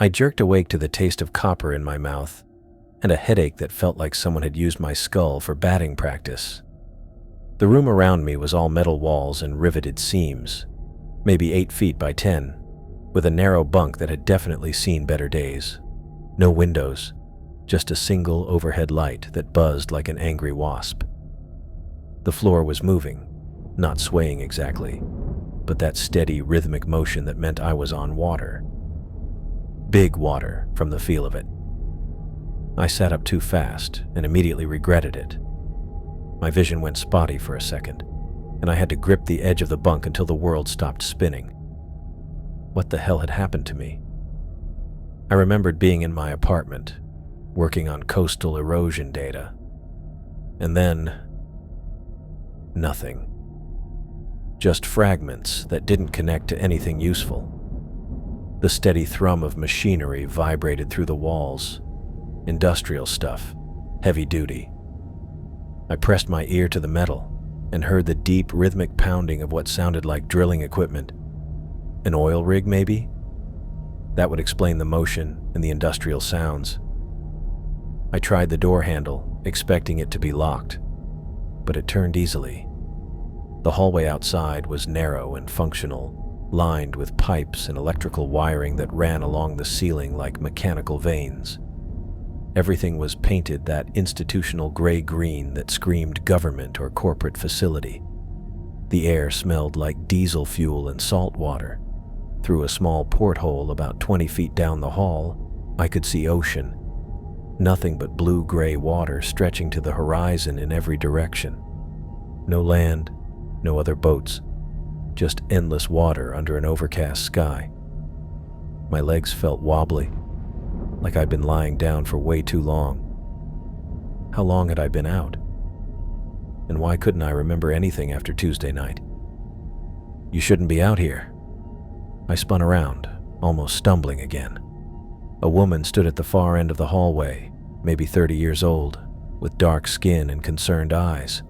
I jerked awake to the taste of copper in my mouth and a headache that felt like someone had used my skull for batting practice. The room around me was all metal walls and riveted seams, maybe 8 feet by 10, with a narrow bunk that had definitely seen better days. No windows, just a single overhead light that buzzed like an angry wasp. The floor was moving, not swaying exactly, but that steady, rhythmic motion that meant I was on water. Big water, from the feel of it. I sat up too fast and immediately regretted it. My vision went spotty for a second, and I had to grip the edge of the bunk until the world stopped spinning. What the hell had happened to me? I remembered being in my apartment, working on coastal erosion data. And then, nothing. Just fragments that didn't connect to anything useful. The steady thrum of machinery vibrated through the walls. Industrial stuff, heavy duty. I pressed my ear to the metal and heard the deep, rhythmic pounding of what sounded like drilling equipment. An oil rig, maybe? That would explain the motion and the industrial sounds. I tried the door handle, expecting it to be locked, but it turned easily. The hallway outside was narrow and functional, lined with pipes and electrical wiring that ran along the ceiling like mechanical veins. Everything was painted that institutional gray-green that screamed government or corporate facility. The air smelled like diesel fuel and salt water. Through a small porthole about 20 feet down the hall, I could see ocean. Nothing but blue-gray water stretching to the horizon in every direction. No land, no other boats, just endless water under an overcast sky. My legs felt wobbly, like I'd been lying down for way too long. How long had I been out? And why couldn't I remember anything after Tuesday night? You shouldn't be out here. I spun around, almost stumbling again. A woman stood at the far end of the hallway, maybe 30 years old, with dark skin and concerned eyes.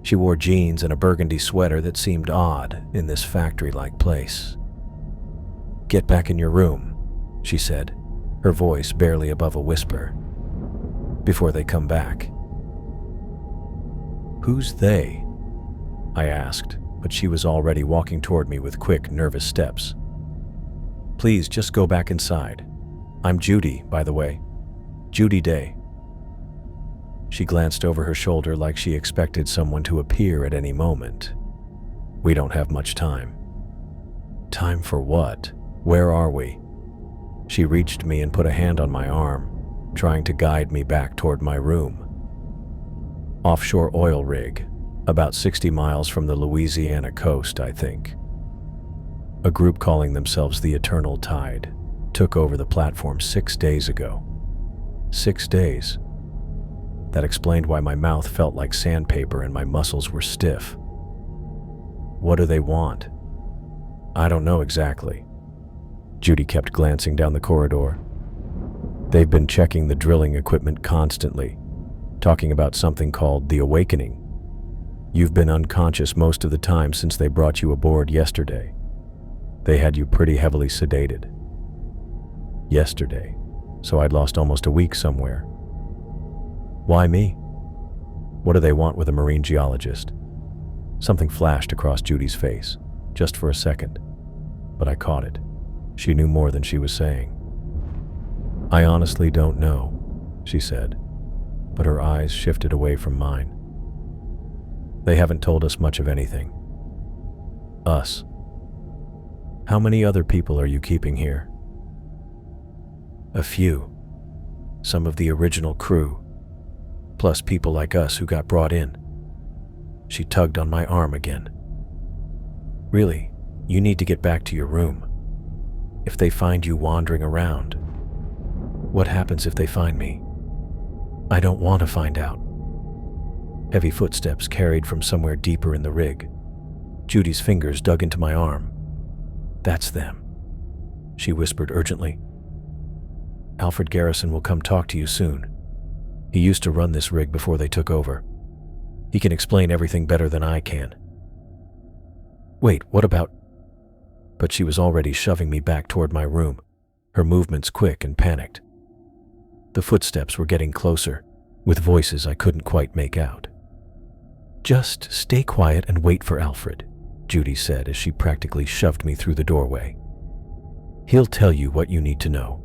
She wore jeans and a burgundy sweater that seemed odd in this factory-like place. "Get back in your room," she said, her voice barely above a whisper, "before they come back." "Who's they?" I asked, but she was already walking toward me with quick, nervous steps. "Please, just go back inside. I'm Judy, by the way. Judy Day." She glanced over her shoulder like she expected someone to appear at any moment. "We don't have much time." "Time for what? Where are we?" She reached me and put a hand on my arm, trying to guide me back toward my room. Offshore oil rig, about 60 miles from the Louisiana coast, I think. A group calling themselves the Eternal Tide took over the platform 6 days ago. 6 days. That explained why my mouth felt like sandpaper and my muscles were stiff. What do they want? I don't know exactly. Judy kept glancing down the corridor. They've been checking the drilling equipment constantly, talking about something called the Awakening. You've been unconscious most of the time since they brought you aboard yesterday. They had you pretty heavily sedated. Yesterday, so I'd lost almost a week somewhere. Why me? What do they want with a marine geologist? Something flashed across Judy's face, just for a second, but I caught it. She knew more than she was saying. "I honestly don't know," she said, but her eyes shifted away from mine. "They haven't told us much of anything." "Us? How many other people are you keeping here?" "A few. Some of the original crew, plus people like us who got brought in." She tugged on my arm again. "Really, you need to get back to your room. If they find you wandering around..." "What happens if they find me?" "I don't want to find out." Heavy footsteps carried from somewhere deeper in the rig. Judy's fingers dug into my arm. "That's them," she whispered urgently. "Alfred Garrison will come talk to you soon. He used to run this rig before they took over. He can explain everything better than I can." "Wait, what about..." But she was already shoving me back toward my room. her movements quick and panicked. The footsteps were getting closer, with voices I couldn't quite make out. "Just stay quiet and wait for Alfred," Judy said as she practically shoved me through the doorway. "He'll tell you what you need to know."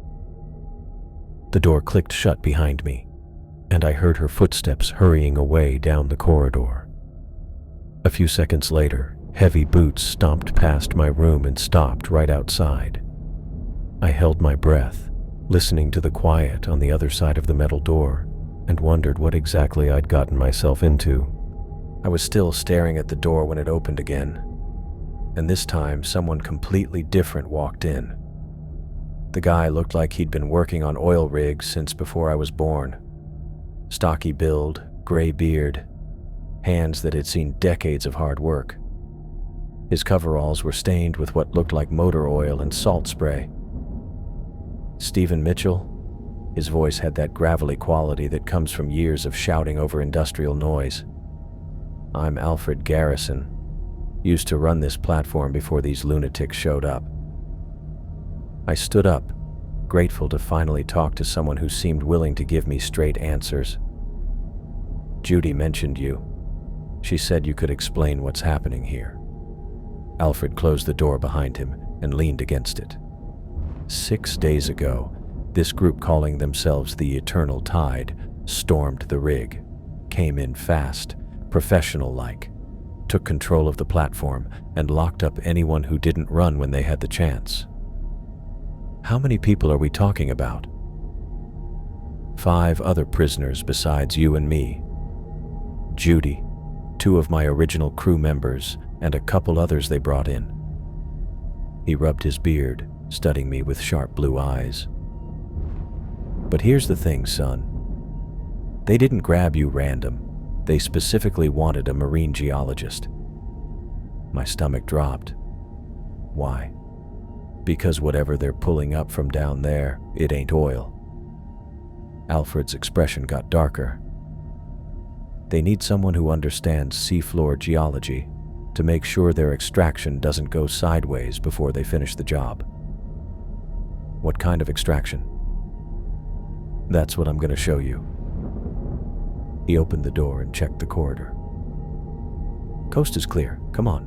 The door clicked shut behind me, and I heard her footsteps hurrying away down the corridor. A few seconds later, heavy boots stomped past my room and stopped right outside. I held my breath, listening to the quiet on the other side of the metal door, and wondered what exactly I'd gotten myself into. I was still staring at the door when it opened again, and this time someone completely different walked in. The guy looked like he'd been working on oil rigs since before I was born. Stocky build, gray beard, hands that had seen decades of hard work. His coveralls were stained with what looked like motor oil and salt spray. "Stephen Mitchell?" His voice had that gravelly quality that comes from years of shouting over industrial noise. "I'm Alfred Garrison. Used to run this platform before these lunatics showed up." I stood up, grateful to finally talk to someone who seemed willing to give me straight answers. "Judy mentioned you. She said you could explain what's happening here." Alfred closed the door behind him and leaned against it. 6 days ago, this group calling themselves the Eternal Tide stormed the rig, came in fast, professional-like, took control of the platform, and locked up anyone who didn't run when they had the chance. "How many people are we talking about?" "5 other prisoners besides you and me. Judy, 2 of my original crew members, and a couple others they brought in." He rubbed his beard, studying me with sharp blue eyes. "But here's the thing, son. They didn't grab you random. They specifically wanted a marine geologist." My stomach dropped. "Why?" "Because whatever they're pulling up from down there, it ain't oil." Alfred's expression got darker. "They need someone who understands seafloor geology to make sure their extraction doesn't go sideways before they finish the job." "What kind of extraction?" "That's what I'm going to show you." He opened the door and checked the corridor. "Coast is clear. Come on."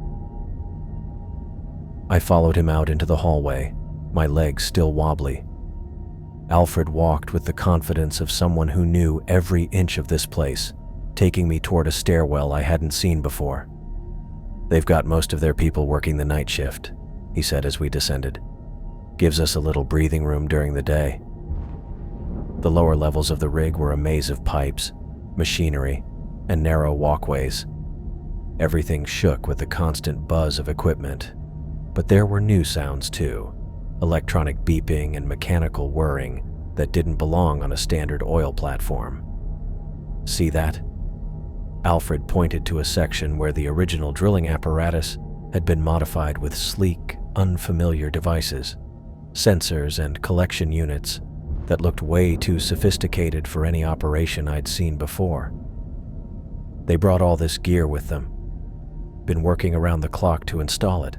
I followed him out into the hallway, my legs still wobbly. Alfred walked with the confidence of someone who knew every inch of this place, taking me toward a stairwell I hadn't seen before. "They've got most of their people working the night shift," he said as we descended. "Gives us a little breathing room during the day." The lower levels of the rig were a maze of pipes, machinery, and narrow walkways. Everything shook with the constant buzz of equipment, but there were new sounds too, electronic beeping and mechanical whirring that didn't belong on a standard oil platform. "See that?" Alfred pointed to a section where the original drilling apparatus had been modified with sleek, unfamiliar devices, sensors and collection units that looked way too sophisticated for any operation I'd seen before. They brought all this gear with them, been working around the clock to install it.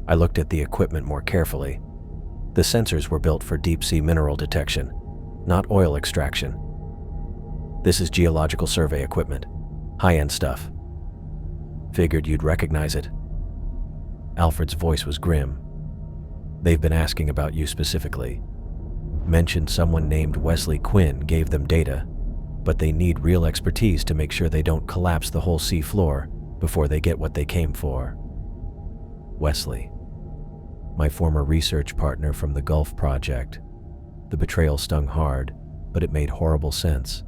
I looked at the equipment more carefully. The sensors were built for deep-sea mineral detection, not oil extraction. "This is geological survey equipment, high-end stuff. Figured you'd recognize it." Alfred's voice was grim. "They've been asking about you specifically. Mentioned someone named Wesley Quinn gave them data, but they need real expertise to make sure they don't collapse the whole sea floor before they get what they came for." Wesley. My former research partner from the Gulf Project. The betrayal stung hard, but it made horrible sense.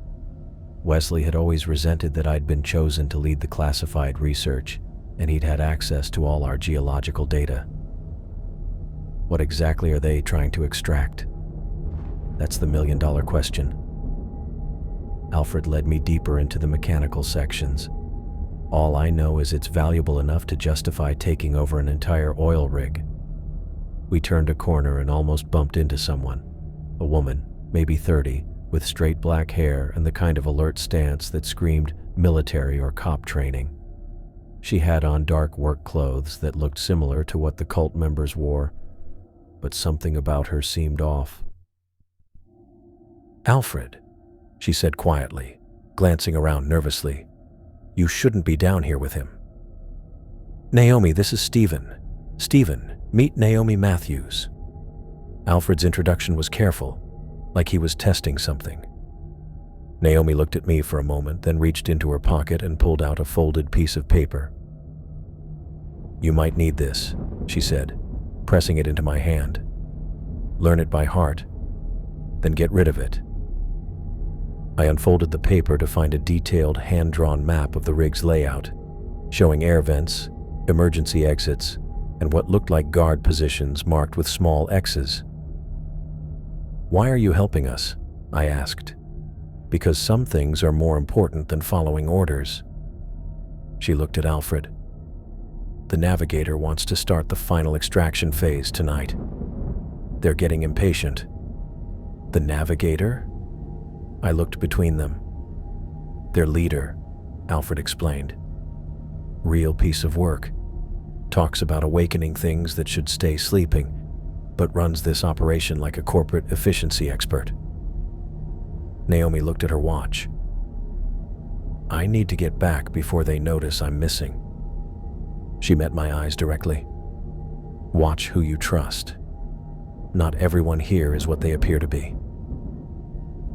Wesley had always resented that I'd been chosen to lead the classified research, and he'd had access to all our geological data. What exactly are they trying to extract? That's the million-dollar question. Alfred led me deeper into the mechanical sections. All I know is it's valuable enough to justify taking over an entire oil rig. We turned a corner and almost bumped into someone. A woman, maybe 30, with straight black hair and the kind of alert stance that screamed military or cop training. She had on dark work clothes that looked similar to what the cult members wore, but something about her seemed off. "Alfred," she said quietly, glancing around nervously. "You shouldn't be down here with him." "Naomi, this is Stephen. Stephen, meet Naomi Matthews." Alfred's introduction was careful, like he was testing something. Naomi looked at me for a moment, then reached into her pocket and pulled out a folded piece of paper. "You might need this," she said, pressing it into my hand. "Learn it by heart, then get rid of it." I unfolded the paper to find a detailed hand-drawn map of the rig's layout, showing air vents, emergency exits, and what looked like guard positions marked with small X's. "Why are you helping us?" I asked. "Because some things are more important than following orders." She looked at Alfred. "The navigator wants to start the final extraction phase tonight. They're getting impatient." "The navigator?" I looked between them. "Their leader," Alfred explained. "Real piece of work. Talks about awakening things that should stay sleeping, but runs this operation like a corporate efficiency expert." Naomi looked at her watch. "I need to get back before they notice I'm missing." She met my eyes directly. "Watch who you trust. Not everyone here is what they appear to be."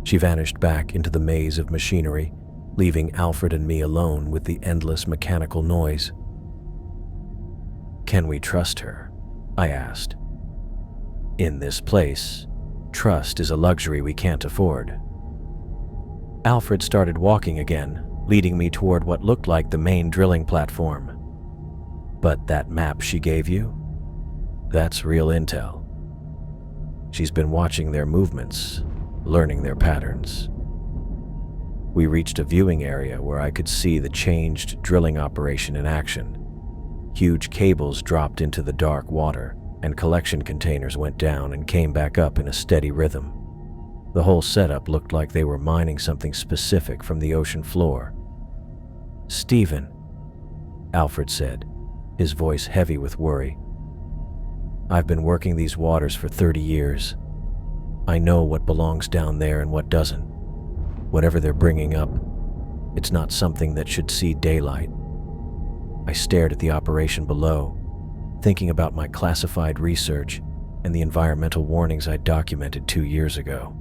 She vanished back into the maze of machinery, leaving Alfred and me alone with the endless mechanical noise. "Can we trust her?" I asked. "In this place, trust is a luxury we can't afford." Alfred started walking again, leading me toward what looked like the main drilling platform. "But that map she gave you? That's real intel. She's been watching their movements, learning their patterns." We reached a viewing area where I could see the changed drilling operation in action. Huge cables dropped into the dark water, and collection containers went down and came back up in a steady rhythm. The whole setup looked like they were mining something specific from the ocean floor. "Stephen," Alfred said, his voice heavy with worry. "I've been working these waters for 30 years. I know what belongs down there and what doesn't. Whatever they're bringing up, it's not something that should see daylight." I stared at the operation below, thinking about my classified research and the environmental warnings I documented 2 years ago.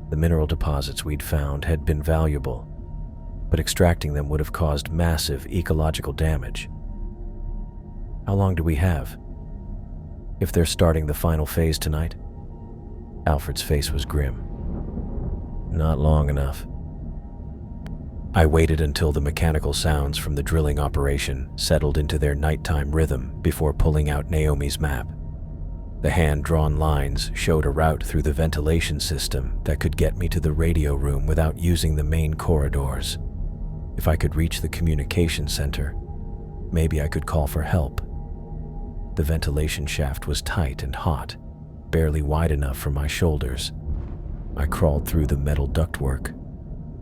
The mineral deposits we'd found had been valuable, but extracting them would have caused massive ecological damage. "How long do we have? If they're starting the final phase tonight?" Alfred's face was grim. "Not long enough." I waited until the mechanical sounds from the drilling operation settled into their nighttime rhythm before pulling out Naomi's map. The hand-drawn lines showed a route through the ventilation system that could get me to the radio room without using the main corridors. If I could reach the communication center, maybe I could call for help. The ventilation shaft was tight and hot, barely wide enough for my shoulders. I crawled through the metal ductwork,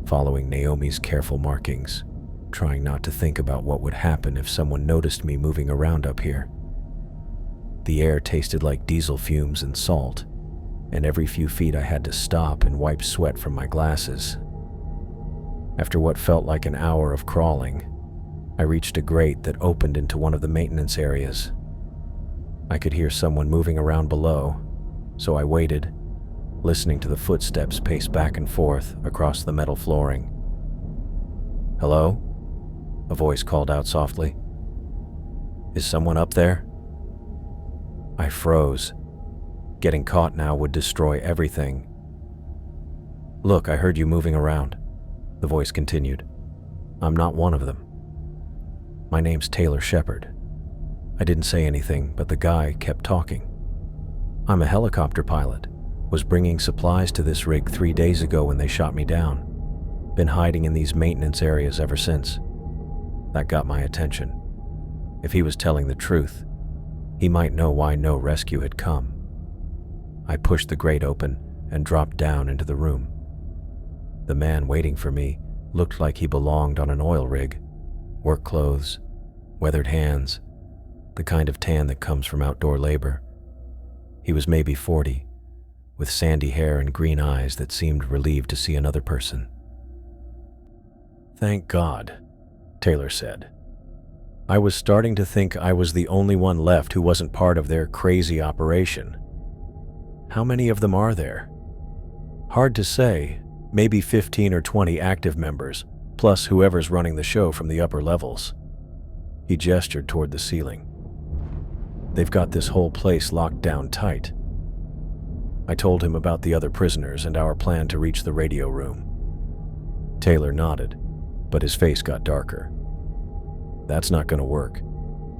following Naomi's careful markings, trying not to think about what would happen if someone noticed me moving around up here. The air tasted like diesel fumes and salt, and every few feet I had to stop and wipe sweat from my glasses. After what felt like an hour of crawling, I reached a grate that opened into one of the maintenance areas. I could hear someone moving around below, so I waited, listening to the footsteps pace back and forth across the metal flooring. "Hello?" a voice called out softly. "Is someone up there?" I froze. Getting caught now would destroy everything. "Look, I heard you moving around," the voice continued. "I'm not one of them. My name's Taylor Shepard." I didn't say anything, but the guy kept talking. "I'm a helicopter pilot. Was bringing supplies to this rig 3 days ago when they shot me down. Been hiding in these maintenance areas ever since." That got my attention. If he was telling the truth, he might know why no rescue had come. I pushed the grate open and dropped down into the room. The man waiting for me looked like he belonged on an oil rig. Work clothes, weathered hands, the kind of tan that comes from outdoor labor. He was maybe 40, with sandy hair and green eyes that seemed relieved to see another person. "Thank God," Taylor said. "I was starting to think I was the only one left who wasn't part of their crazy operation. How many of them are there?" "Hard to say, maybe 15 or 20 active members, plus whoever's running the show from the upper levels." He gestured toward the ceiling. "They've got this whole place locked down tight." I told him about the other prisoners and our plan to reach the radio room. Taylor nodded, but his face got darker. "That's not going to work,"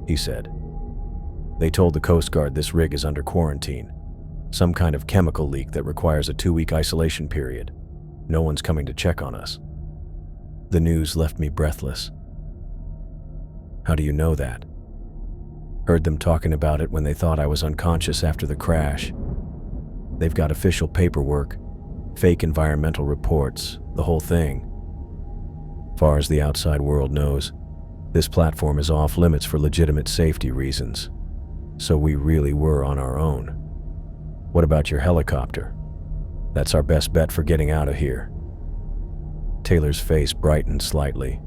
he said. "They told the Coast Guard this rig is under quarantine, some kind of chemical leak that requires a 2-week isolation period. No one's coming to check on us." The news left me breathless. "How do you know that?" "Heard them talking about it when they thought I was unconscious after the crash. They've got official paperwork, fake environmental reports, the whole thing. Far as the outside world knows, this platform is off limits for legitimate safety reasons, so we really were on our own. What about your helicopter? That's our best bet for getting out of here." Taylor's face brightened slightly.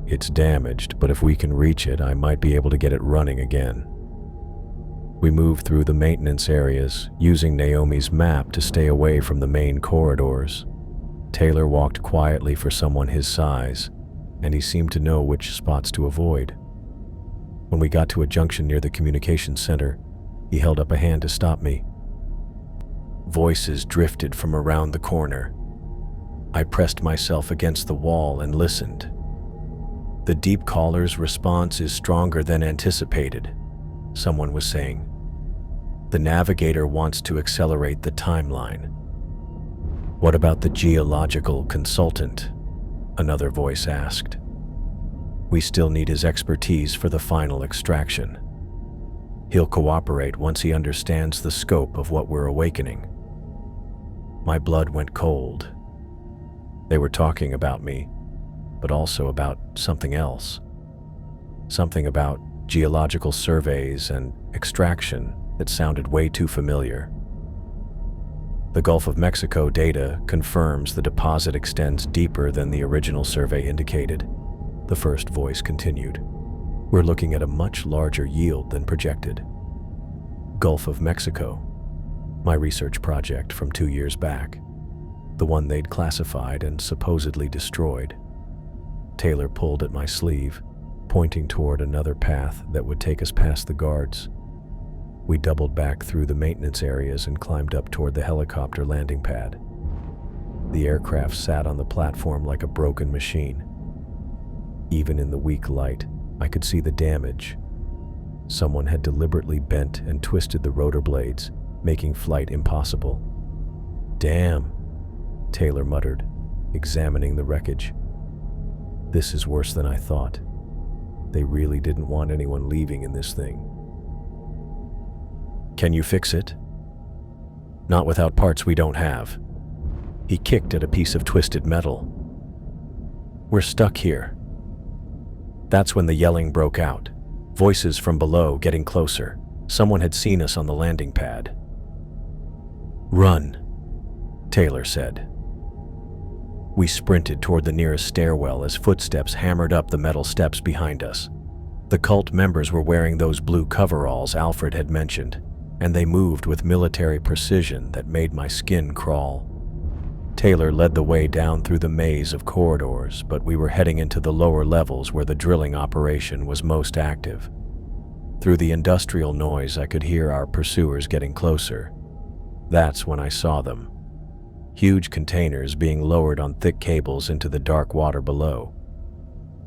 "It's damaged, but if we can reach it, I might be able to get it running again." We moved through the maintenance areas, using Naomi's map to stay away from the main corridors. Taylor walked quietly for someone his size, and he seemed to know which spots to avoid. When we got to a junction near the communications center, he held up a hand to stop me. Voices drifted from around the corner. I pressed myself against the wall and listened. "The deep caller's response is stronger than anticipated," someone was saying. "The navigator wants to accelerate the timeline." "What about the geological consultant?" another voice asked. "We still need his expertise for the final extraction. He'll cooperate once he understands the scope of what we're awakening." My blood went cold. They were talking about me, but also about something else. Something about geological surveys and extraction that sounded way too familiar. "The Gulf of Mexico data confirms the deposit extends deeper than the original survey indicated," the first voice continued. "We're looking at a much larger yield than projected." Gulf of Mexico, my research project from 2 years back, the one they'd classified and supposedly destroyed. Taylor pulled at my sleeve, pointing toward another path that would take us past the guards. We doubled back through the maintenance areas and climbed up toward the helicopter landing pad. The aircraft sat on the platform like a broken machine. Even in the weak light, I could see the damage. Someone had deliberately bent and twisted the rotor blades, making flight impossible. "Damn," Taylor muttered, examining the wreckage. "This is worse than I thought. They really didn't want anyone leaving in this thing." "Can you fix it?" "Not without parts we don't have." He kicked at a piece of twisted metal. "We're stuck here." That's when the yelling broke out. Voices from below getting closer. Someone had seen us on the landing pad. "Run," Taylor said. We sprinted toward the nearest stairwell as footsteps hammered up the metal steps behind us. The cult members were wearing those blue coveralls Alfred had mentioned, and they moved with military precision that made my skin crawl. Taylor led the way down through the maze of corridors, but we were heading into the lower levels where the drilling operation was most active. Through the industrial noise, I could hear our pursuers getting closer. That's when I saw them. Huge containers being lowered on thick cables into the dark water below.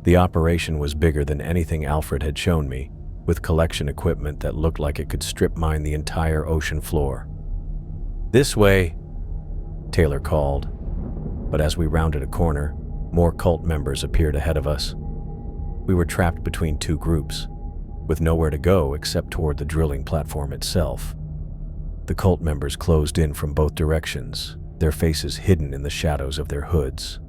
The operation was bigger than anything Alfred had shown me, with collection equipment that looked like it could strip mine the entire ocean floor. "This way," Taylor called, but as we rounded a corner, more cult members appeared ahead of us. We were trapped between two groups, with nowhere to go except toward the drilling platform itself. The cult members closed in from both directions, their faces hidden in the shadows of their hoods.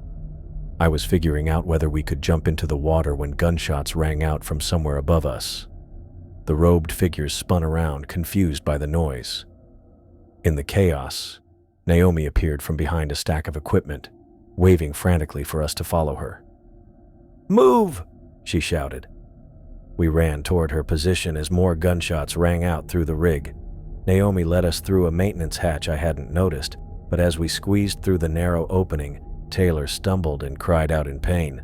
I was figuring out whether we could jump into the water when gunshots rang out from somewhere above us. The robed figures spun around, confused by the noise. In the chaos, Naomi appeared from behind a stack of equipment, waving frantically for us to follow her. "Move!" she shouted. We ran toward her position as more gunshots rang out through the rig. Naomi led us through a maintenance hatch I hadn't noticed, but as we squeezed through the narrow opening, Taylor stumbled and cried out in pain.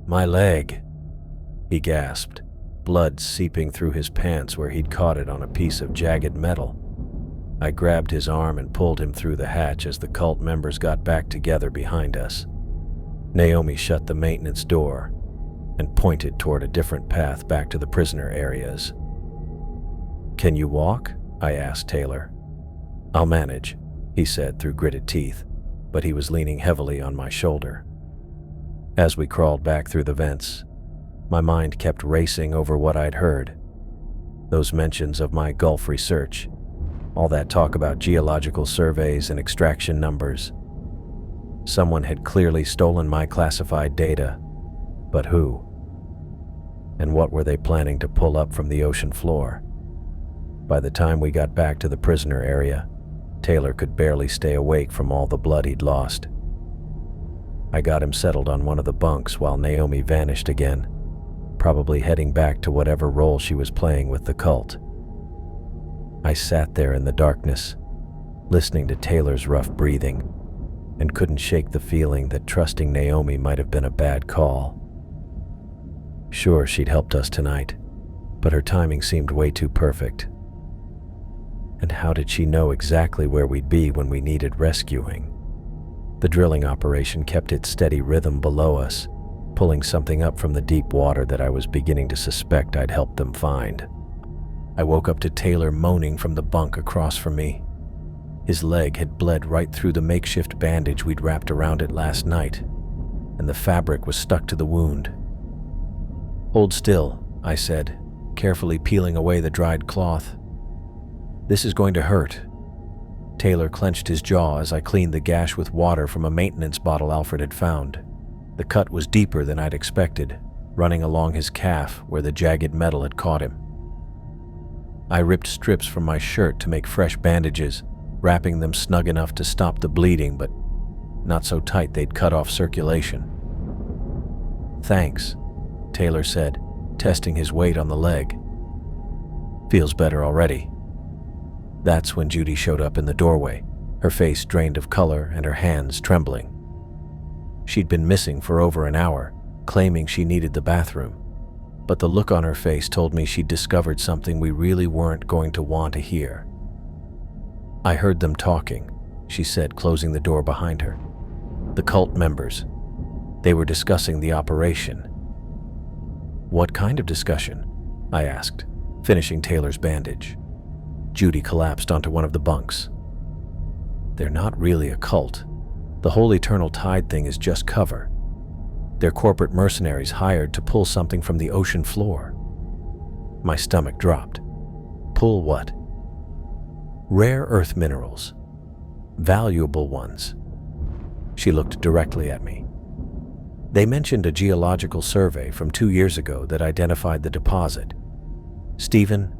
"My leg," he gasped, blood seeping through his pants where he'd caught it on a piece of jagged metal. I grabbed his arm and pulled him through the hatch as the cult members got back together behind us. Naomi shut the maintenance door and pointed toward a different path back to the prisoner areas. "Can you walk?" I asked Taylor. "I'll manage," he said through gritted teeth, but he was leaning heavily on my shoulder. As we crawled back through the vents, my mind kept racing over what I'd heard. Those mentions of my Gulf research, all that talk about geological surveys and extraction numbers. Someone had clearly stolen my classified data, but who? And what were they planning to pull up from the ocean floor? By the time we got back to the prisoner area, Taylor could barely stay awake from all the blood he'd lost. I got him settled on one of the bunks while Naomi vanished again, probably heading back to whatever role she was playing with the cult. I sat there in the darkness, listening to Taylor's rough breathing, and couldn't shake the feeling that trusting Naomi might have been a bad call. Sure, she'd helped us tonight, but her timing seemed way too perfect. And how did she know exactly where we'd be when we needed rescuing? The drilling operation kept its steady rhythm below us, pulling something up from the deep water that I was beginning to suspect I'd helped them find. I woke up to Taylor moaning from the bunk across from me. His leg had bled right through the makeshift bandage we'd wrapped around it last night, and the fabric was stuck to the wound. "Hold still," I said, carefully peeling away the dried cloth. "This is going to hurt." Taylor clenched his jaw as I cleaned the gash with water from a maintenance bottle Alfred had found. The cut was deeper than I'd expected, running along his calf where the jagged metal had caught him. I ripped strips from my shirt to make fresh bandages, wrapping them snug enough to stop the bleeding, but not so tight they'd cut off circulation. "Thanks," Taylor said, testing his weight on the leg. "Feels better already." That's when Judy showed up in the doorway, her face drained of color and her hands trembling. She'd been missing for over an hour, claiming she needed the bathroom, but the look on her face told me she'd discovered something we really weren't going to want to hear. "I heard them talking," she said, closing the door behind her. "The cult members. They were discussing the operation." "What kind of discussion?" I asked, finishing Taylor's bandage. Judy collapsed onto one of the bunks. "They're not really a cult. The whole Eternal Tide thing is just cover. They're corporate mercenaries hired to pull something from the ocean floor." My stomach dropped. "Pull what?" "Rare earth minerals. Valuable ones." She looked directly at me. "They mentioned a geological survey from 2 years ago that identified the deposit. Stephen,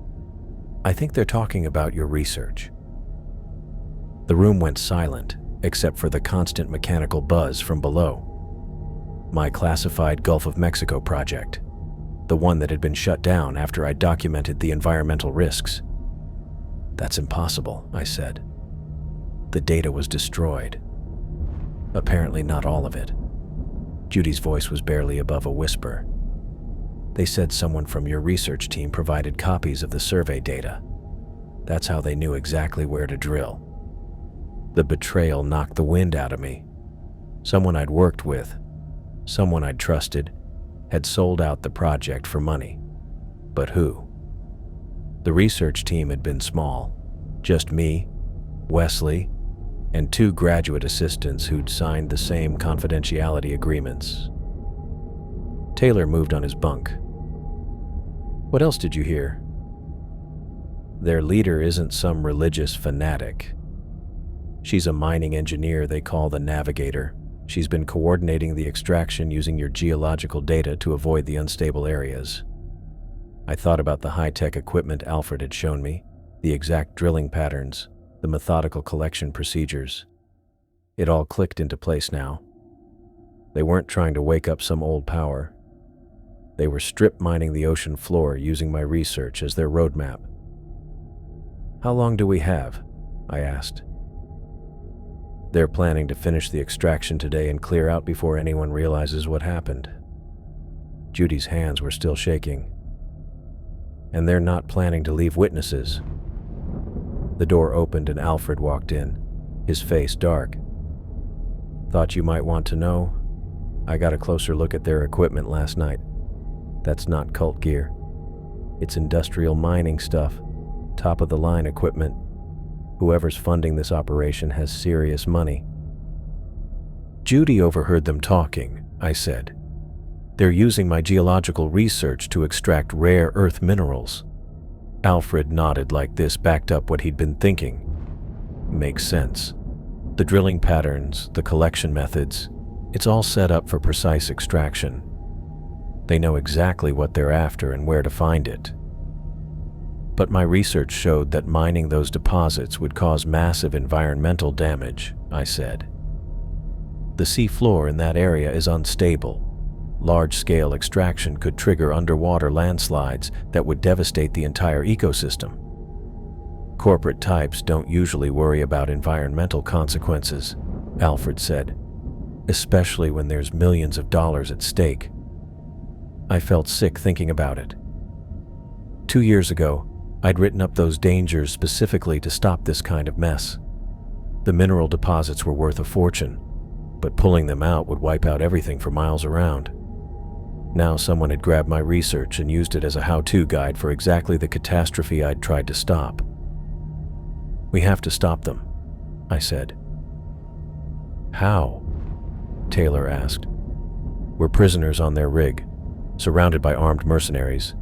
I think they're talking about your research." The room went silent, except for the constant mechanical buzz from below. My classified Gulf of Mexico project, the one that had been shut down after I documented the environmental risks. "That's impossible," I said. "The data was destroyed." "Apparently not all of it." Judy's voice was barely above a whisper. "They said someone from your research team provided copies of the survey data. That's how they knew exactly where to drill." The betrayal knocked the wind out of me. Someone I'd worked with, someone I'd trusted, had sold out the project for money. But who? The research team had been small. Just me, Wesley, and 2 graduate assistants who'd signed the same confidentiality agreements. Taylor moved on his bunk. "What else did you hear?" "Their leader isn't some religious fanatic. She's a mining engineer they call the Navigator. She's been coordinating the extraction using your geological data to avoid the unstable areas." I thought about the high-tech equipment Alfred had shown me, the exact drilling patterns, the methodical collection procedures. It all clicked into place now. They weren't trying to wake up some old power. They were strip mining the ocean floor using my research as their roadmap. "How long do we have?" I asked. "They're planning to finish the extraction today and clear out before anyone realizes what happened." Judy's hands were still shaking. "And they're not planning to leave witnesses." The door opened and Alfred walked in, his face dark. "Thought you might want to know. I got a closer look at their equipment last night. That's not cult gear. It's industrial mining stuff, top-of-the-line equipment. Whoever's funding this operation has serious money." "Judy overheard them talking," I said. "They're using my geological research to extract rare earth minerals." Alfred nodded like this backed up what he'd been thinking. "Makes sense. The drilling patterns, the collection methods, it's all set up for precise extraction. They know exactly what they're after and where to find it. But my research showed that mining those deposits would cause massive environmental damage," I said. "The sea floor in that area is unstable. Large-scale extraction could trigger underwater landslides that would devastate the entire ecosystem. Corporate types don't usually worry about environmental consequences," Alfred said, "especially when there's millions of dollars at stake." I felt sick thinking about it. 2 years ago, I'd written up those dangers specifically to stop this kind of mess. The mineral deposits were worth a fortune, but pulling them out would wipe out everything for miles around. Now someone had grabbed my research and used it as a how-to guide for exactly the catastrophe I'd tried to stop. "We have to stop them," I said. "How?" Taylor asked. "We're prisoners on their rig, surrounded by armed mercenaries."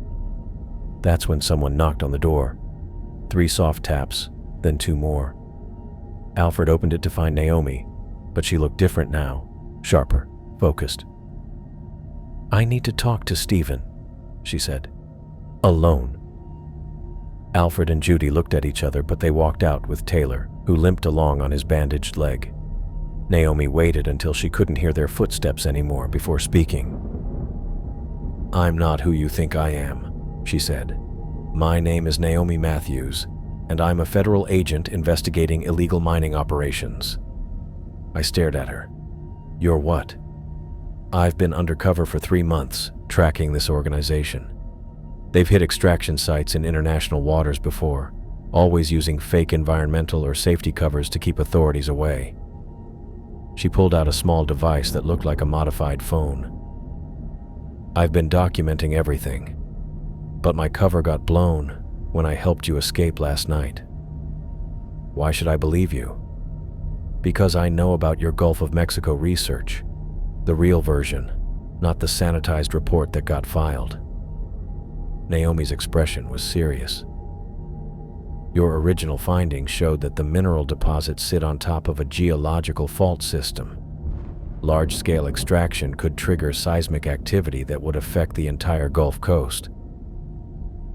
That's when someone knocked on the door. 3 soft taps, then 2 more. Alfred opened it to find Naomi, but she looked different now, sharper, focused. "I need to talk to Stephen," she said. "Alone." Alfred and Judy looked at each other, but they walked out with Taylor, who limped along on his bandaged leg. Naomi waited until she couldn't hear their footsteps anymore before speaking. "I'm not who you think I am," she said. "My name is Naomi Matthews, and I'm a federal agent investigating illegal mining operations." I stared at her. "You're what?" "I've been undercover for 3 months, tracking this organization. They've hit extraction sites in international waters before, always using fake environmental or safety covers to keep authorities away." She pulled out a small device that looked like a modified phone. "I've been documenting everything, but my cover got blown when I helped you escape last night." "Why should I believe you?" "Because I know about your Gulf of Mexico research. The real version, not the sanitized report that got filed." Naomi's expression was serious. "Your original findings showed that the mineral deposits sit on top of a geological fault system. Large-scale extraction could trigger seismic activity that would affect the entire Gulf Coast."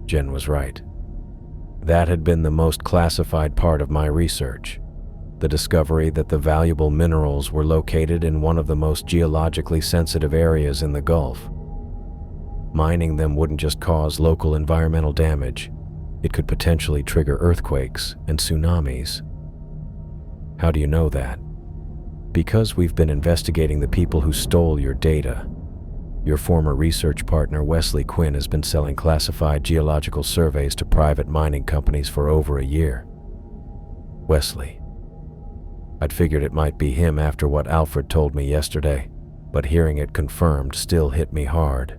Jen was right. That had been the most classified part of my research. The discovery that the valuable minerals were located in one of the most geologically sensitive areas in the Gulf. Mining them wouldn't just cause local environmental damage, it could potentially trigger earthquakes and tsunamis. "How do you know that?" "Because we've been investigating the people who stole your data. Your former research partner Wesley Quinn has been selling classified geological surveys to private mining companies for over a year." Wesley. I'd figured it might be him after what Alfred told me yesterday, but hearing it confirmed still hit me hard.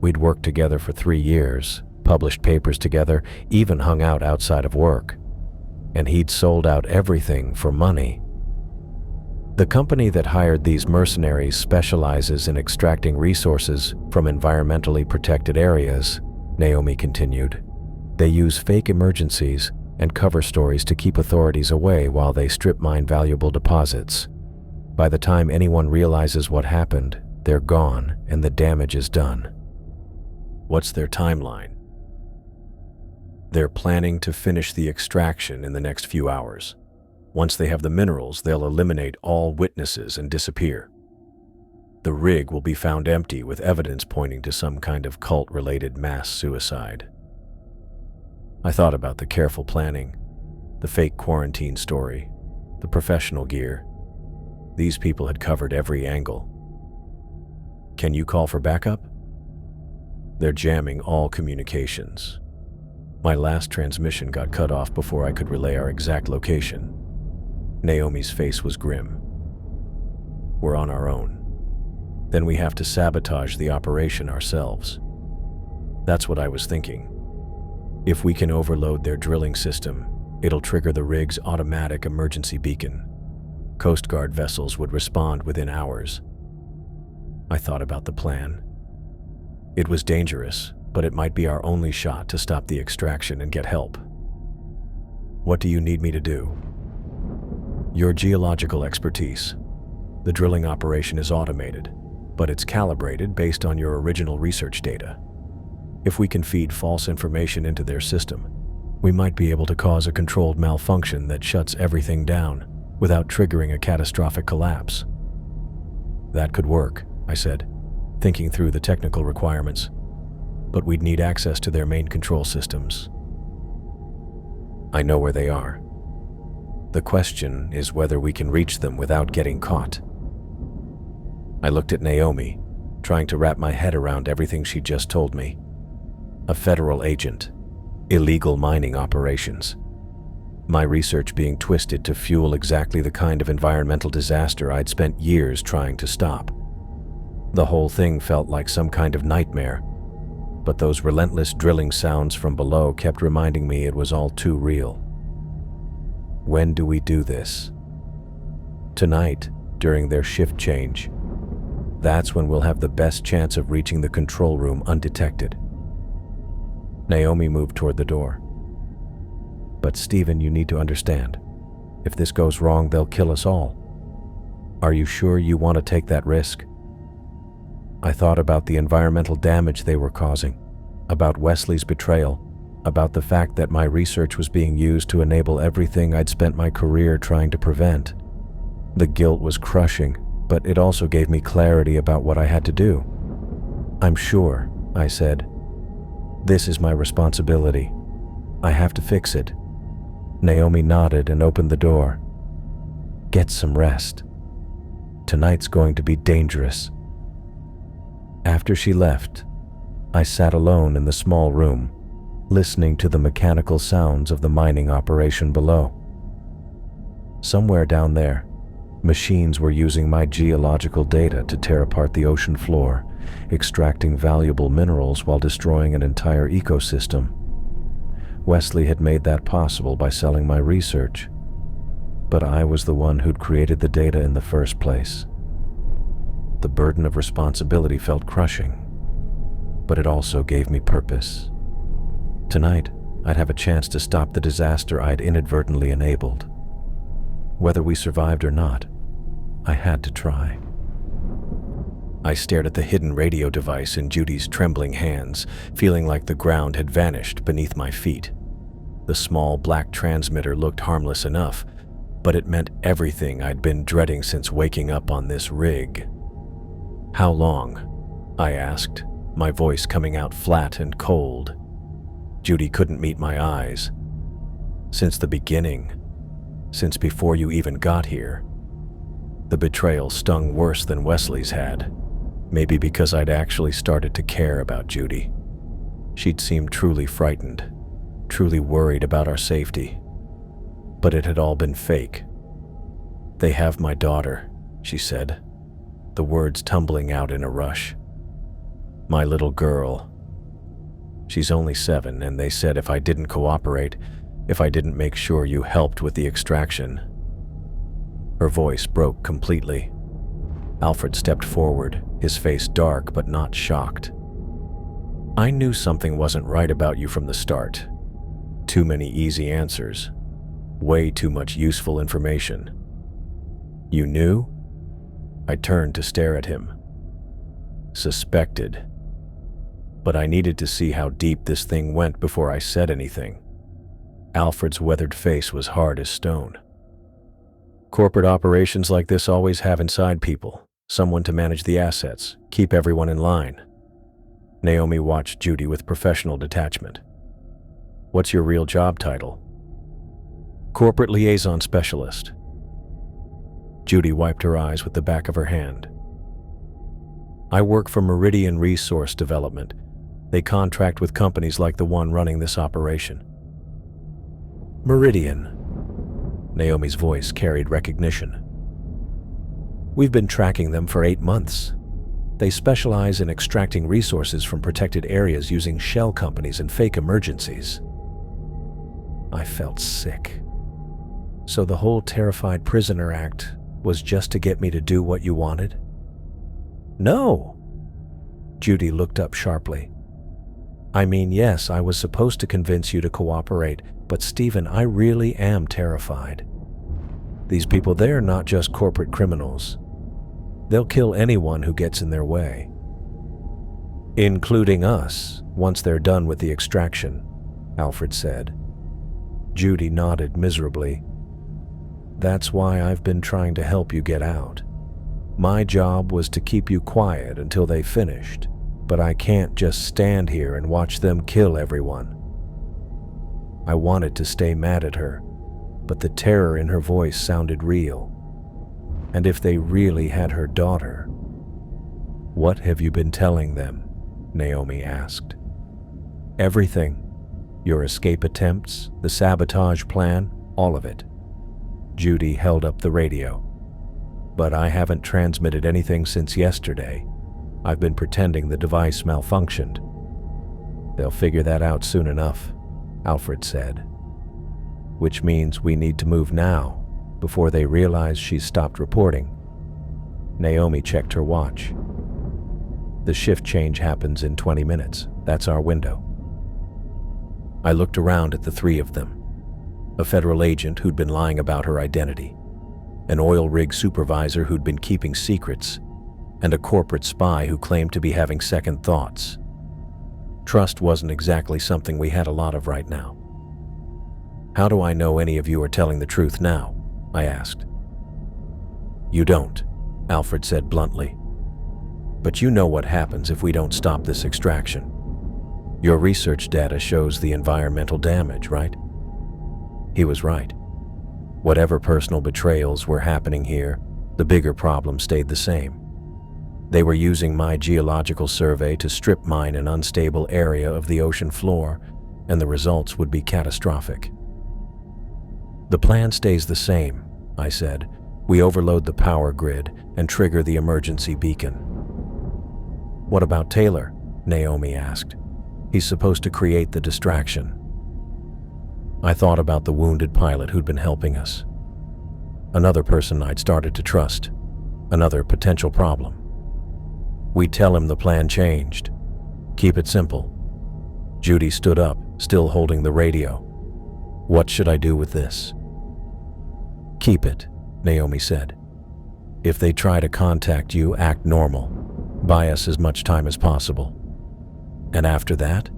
We'd worked together for 3 years, published papers together, even hung out outside of work. And he'd sold out everything for money. "The company that hired these mercenaries specializes in extracting resources from environmentally protected areas," Naomi continued. "They use fake emergencies and cover stories to keep authorities away while they strip mine valuable deposits. By the time anyone realizes what happened, they're gone and the damage is done." "What's their timeline?" They're planning to finish the extraction in the next few hours. Once they have the minerals, they'll eliminate all witnesses and disappear. The rig will be found empty with evidence pointing to some kind of cult-related mass suicide. I thought about the careful planning, the fake quarantine story, the professional gear. These people had covered every angle. Can you call for backup? They're jamming all communications. My last transmission got cut off before I could relay our exact location. Naomi's face was grim. We're on our own. Then we have to sabotage the operation ourselves. That's what I was thinking. If we can overload their drilling system, it'll trigger the rig's automatic emergency beacon. Coast Guard vessels would respond within hours. I thought about the plan. It was dangerous, but it might be our only shot to stop the extraction and get help. What do you need me to do? Your geological expertise. The drilling operation is automated, but it's calibrated based on your original research data. If we can feed false information into their system, we might be able to cause a controlled malfunction that shuts everything down without triggering a catastrophic collapse. That could work, I said, thinking through the technical requirements, but we'd need access to their main control systems. I know where they are. The question is whether we can reach them without getting caught. I looked at Naomi, trying to wrap my head around everything she just told me. A federal agent, illegal mining operations. My research being twisted to fuel exactly the kind of environmental disaster I'd spent years trying to stop. The whole thing felt like some kind of nightmare, but those relentless drilling sounds from below kept reminding me it was all too real. When do we do this? Tonight, during their shift change. That's when we'll have the best chance of reaching the control room undetected. Naomi moved toward the door. But Stephen, you need to understand. If this goes wrong, they'll kill us all. Are you sure you want to take that risk? I thought about the environmental damage they were causing, about Wesley's betrayal, about the fact that my research was being used to enable everything I'd spent my career trying to prevent. The guilt was crushing, but it also gave me clarity about what I had to do. I'm sure, I said. This is my responsibility. I have to fix it. Naomi nodded and opened the door. Get some rest. Tonight's going to be dangerous. After she left, I sat alone in the small room, listening to the mechanical sounds of the mining operation below. Somewhere down there, machines were using my geological data to tear apart the ocean floor, extracting valuable minerals while destroying an entire ecosystem. Wesley had made that possible by selling my research, but I was the one who'd created the data in the first place. The burden of responsibility felt crushing, but it also gave me purpose. Tonight, I'd have a chance to stop the disaster I'd inadvertently enabled. Whether we survived or not, I had to try. I stared at the hidden radio device in Judy's trembling hands, feeling like the ground had vanished beneath my feet. The small black transmitter looked harmless enough, but it meant everything I'd been dreading since waking up on this rig. How long? I asked, my voice coming out flat and cold. Judy couldn't meet my eyes. Since the beginning. Since before you even got here. The betrayal stung worse than Wesley's had. Maybe because I'd actually started to care about Judy. She'd seemed truly frightened, truly worried about our safety. But it had all been fake. They have my daughter, she said, the words tumbling out in a rush. My little girl. She's only 7, and they said if I didn't cooperate, if I didn't make sure you helped with the extraction. Her voice broke completely. Alfred stepped forward, his face dark but not shocked. I knew something wasn't right about you from the start. Too many easy answers. Way too much useful information. You knew? I turned to stare at him. Suspected. but I needed to see how deep this thing went before I said anything. Alfred's weathered face was hard as stone. Corporate operations like this always have inside people, someone to manage the assets, keep everyone in line. Naomi watched Judy with professional detachment. What's your real job title? Corporate Liaison Specialist. Judy wiped her eyes with the back of her hand. I work for Meridian Resource Development. They contract with companies like the one running this operation. Meridian. Naomi's voice carried recognition. We've been tracking them for 8 months. They specialize in extracting resources from protected areas using shell companies and fake emergencies. I felt sick. So the whole Terrified Prisoner Act was just to get me to do what you wanted? No. Judy looked up sharply. I mean, yes, I was supposed to convince you to cooperate, but Stephen, I really am terrified. These people, they're not just corporate criminals. They'll kill anyone who gets in their way. Including us, once they're done with the extraction, Alfred said. Judy nodded miserably. That's why I've been trying to help you get out. My job was to keep you quiet until they finished, but I can't just stand here and watch them kill everyone. I wanted to stay mad at her, but the terror in her voice sounded real. And if they really had her daughter... What have you been telling them? Naomi asked. Everything. Your escape attempts, the sabotage plan, all of it. Judy held up the radio. But I haven't transmitted anything since yesterday. I've been pretending the device malfunctioned. They'll figure that out soon enough, Alfred said. Which means we need to move now, before they realize she's stopped reporting. Naomi checked her watch. The shift change happens in 20 minutes. That's our window. I looked around at the three of them. A federal agent who'd been lying about her identity, an oil rig supervisor who'd been keeping secrets, and a corporate spy who claimed to be having second thoughts. Trust wasn't exactly something we had a lot of right now. How do I know any of you are telling the truth now? I asked. You don't, Alfred said bluntly. But you know what happens if we don't stop this extraction. Your research data shows the environmental damage, right? He was right. Whatever personal betrayals were happening here, the bigger problem stayed the same. They were using my geological survey to strip mine an unstable area of the ocean floor, and the results would be catastrophic. The plan stays the same, I said. We overload the power grid and trigger the emergency beacon. What about Taylor? Naomi asked. He's supposed to create the distraction. I thought about the wounded pilot who'd been helping us. Another person I'd started to trust. Another potential problem. We'd tell him the plan changed. Keep it simple. Judy stood up, still holding the radio. What should I do with this? Keep it, Naomi said. If they try to contact you, act normal. Buy us as much time as possible. And after that?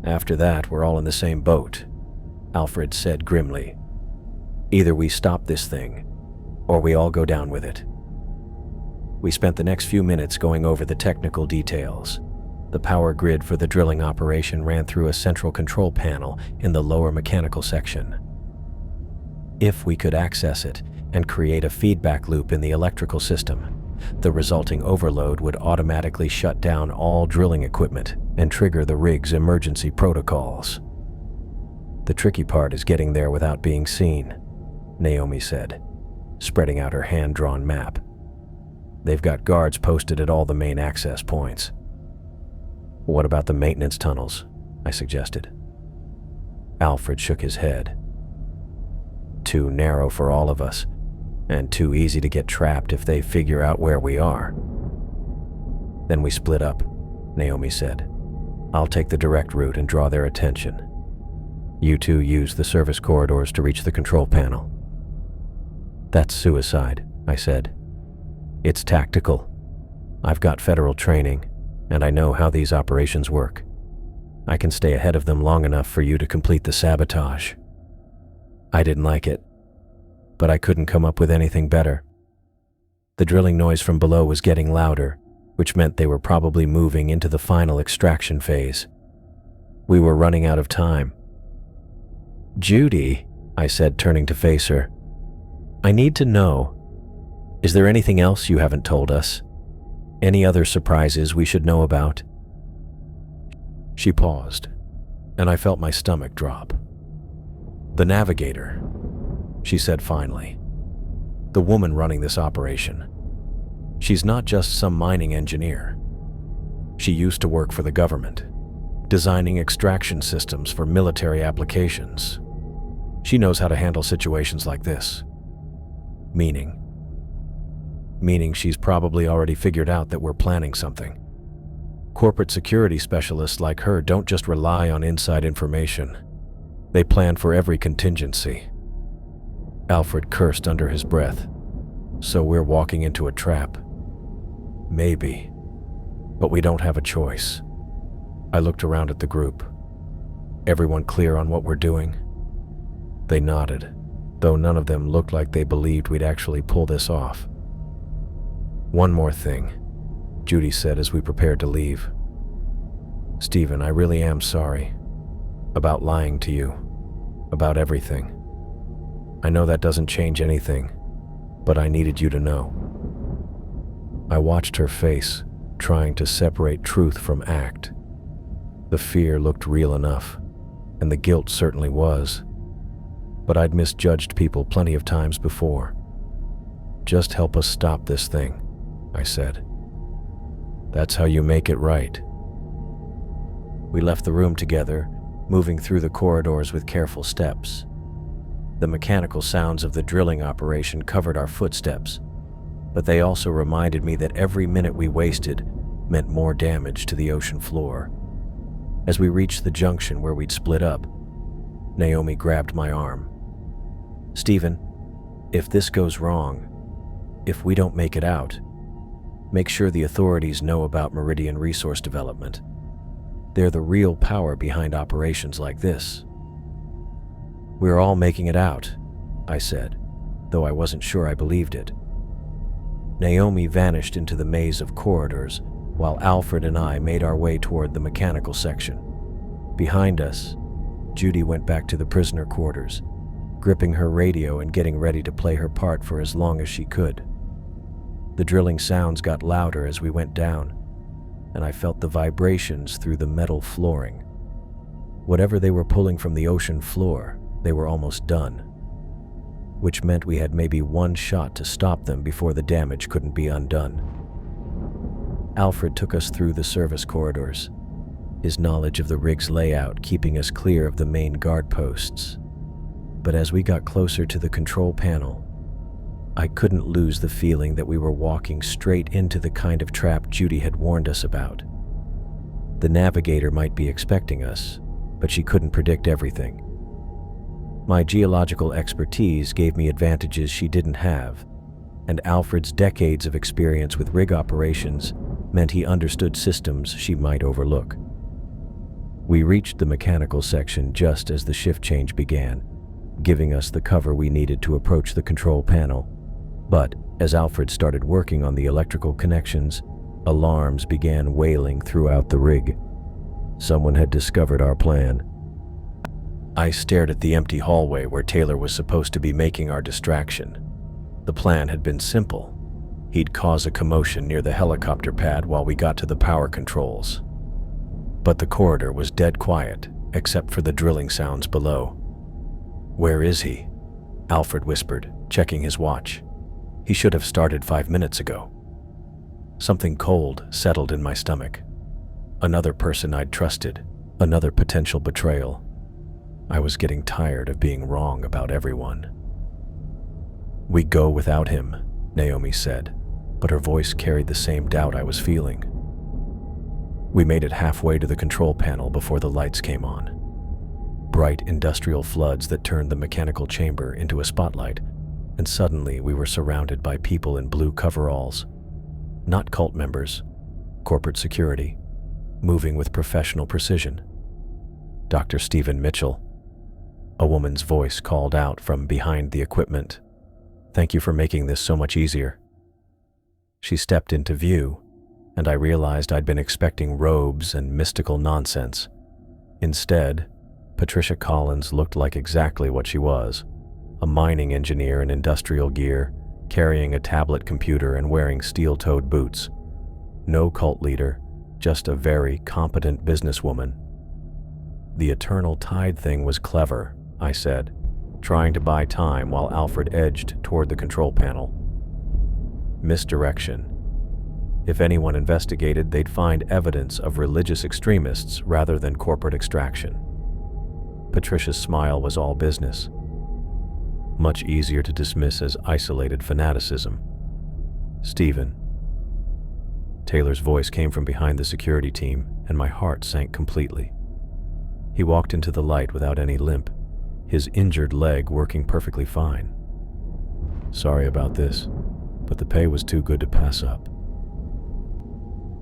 After that, we're all in the same boat, Alfred said grimly. Either we stop this thing, or we all go down with it. We spent the next few minutes going over the technical details. The power grid for the drilling operation ran through a central control panel in the lower mechanical section. If we could access it and create a feedback loop in the electrical system, the resulting overload would automatically shut down all drilling equipment and trigger the rig's emergency protocols. The tricky part is getting there without being seen, Naomi said, spreading out her hand-drawn map. They've got guards posted at all the main access points. What about the maintenance tunnels? I suggested. Alfred shook his head. Too narrow for all of us, and too easy to get trapped if they figure out where we are. Then we split up, Naomi said. I'll take the direct route and draw their attention. You two use the service corridors to reach the control panel. That's suicide, I said. It's tactical. I've got federal training, and I know how these operations work. I can stay ahead of them long enough for you to complete the sabotage." I didn't like it, but I couldn't come up with anything better. The drilling noise from below was getting louder, which meant they were probably moving into the final extraction phase. We were running out of time. "Judy," I said, turning to face her, "I need to know, is there anything else you haven't told us? Any other surprises we should know about?" She paused, and I felt my stomach drop. "The navigator," she said finally. "The woman running this operation. She's not just some mining engineer. She used to work for the government, designing extraction systems for military applications. She knows how to handle situations like this." Meaning she's probably already figured out that we're planning something. Corporate security specialists like her don't just rely on inside information. They plan for every contingency. Alfred cursed under his breath. "So we're walking into a trap." "Maybe, but we don't have a choice." I looked around at the group. "Everyone clear on what we're doing?" They nodded, though none of them looked like they believed we'd actually pull this off. "One more thing," Judy said as we prepared to leave. "Stephen, I really am sorry. About lying to you. About everything. I know that doesn't change anything, but I needed you to know." I watched her face, trying to separate truth from act. The fear looked real enough, and the guilt certainly was. But I'd misjudged people plenty of times before. "Just help us stop this thing," I said. "That's how you make it right." We left the room together, moving through the corridors with careful steps. The mechanical sounds of the drilling operation covered our footsteps, but they also reminded me that every minute we wasted meant more damage to the ocean floor. As we reached the junction where we'd split up, Naomi grabbed my arm. "Stephen, if this goes wrong, if we don't make it out, make sure the authorities know about Meridian Resource Development. They're the real power behind operations like this." "We're all making it out," I said, though I wasn't sure I believed it. Naomi vanished into the maze of corridors, while Alfred and I made our way toward the mechanical section. Behind us, Judy went back to the prisoner quarters, gripping her radio and getting ready to play her part for as long as she could. The drilling sounds got louder as we went down, and I felt the vibrations through the metal flooring. Whatever they were pulling from the ocean floor, they were almost done, which meant we had maybe one shot to stop them before the damage couldn't be undone. Alfred took us through the service corridors, his knowledge of the rig's layout keeping us clear of the main guard posts. But as we got closer to the control panel, I couldn't lose the feeling that we were walking straight into the kind of trap Judy had warned us about. The navigator might be expecting us, but she couldn't predict everything. My geological expertise gave me advantages she didn't have, and Alfred's decades of experience with rig operations meant he understood systems she might overlook. We reached the mechanical section just as the shift change began, giving us the cover we needed to approach the control panel. But as Alfred started working on the electrical connections, alarms began wailing throughout the rig. Someone had discovered our plan. I stared at the empty hallway where Taylor was supposed to be making our distraction. The plan had been simple. He'd cause a commotion near the helicopter pad while we got to the power controls. But the corridor was dead quiet, except for the drilling sounds below. "Where is he?" Alfred whispered, checking his watch. "He should have started 5 minutes ago." Something cold settled in my stomach. Another person I'd trusted, another potential betrayal. I was getting tired of being wrong about everyone. "We go without him," Naomi said, but her voice carried the same doubt I was feeling. We made it halfway to the control panel before the lights came on. Bright industrial floods that turned the mechanical chamber into a spotlight, and suddenly we were surrounded by people in blue coveralls. Not cult members, corporate security, moving with professional precision. Dr. Stephen Mitchell. A woman's voice called out from behind the equipment. Thank you for making this so much easier. She stepped into view, and I realized I'd been expecting robes and mystical nonsense. Instead, Patricia Collins looked like exactly what she was, a mining engineer in industrial gear, carrying a tablet computer and wearing steel-toed boots. No cult leader, just a very competent businesswoman. The eternal tide thing was clever, I said, trying to buy time while Alfred edged toward the control panel. Misdirection. If anyone investigated, they'd find evidence of religious extremists rather than corporate extraction. Patricia's smile was all business. Much easier to dismiss as isolated fanaticism. Stephen. Taylor's voice came from behind the security team, and my heart sank completely. He walked into the light without any limp, his injured leg working perfectly fine. Sorry about this, but the pay was too good to pass up.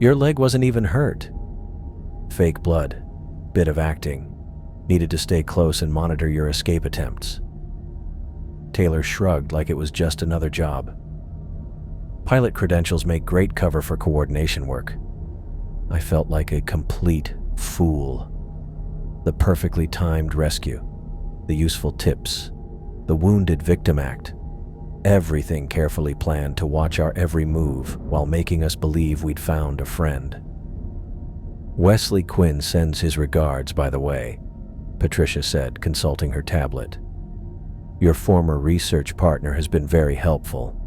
Your leg wasn't even hurt. Fake blood, bit of acting. Needed to stay close and monitor your escape attempts. Taylor shrugged like it was just another job. Pilot credentials make great cover for coordination work. I felt like a complete fool. The perfectly timed rescue, the useful tips, the wounded victim act. Everything carefully planned to watch our every move while making us believe we'd found a friend. Wesley Quinn sends his regards, by the way, Patricia said, consulting her tablet. Your former research partner has been very helpful.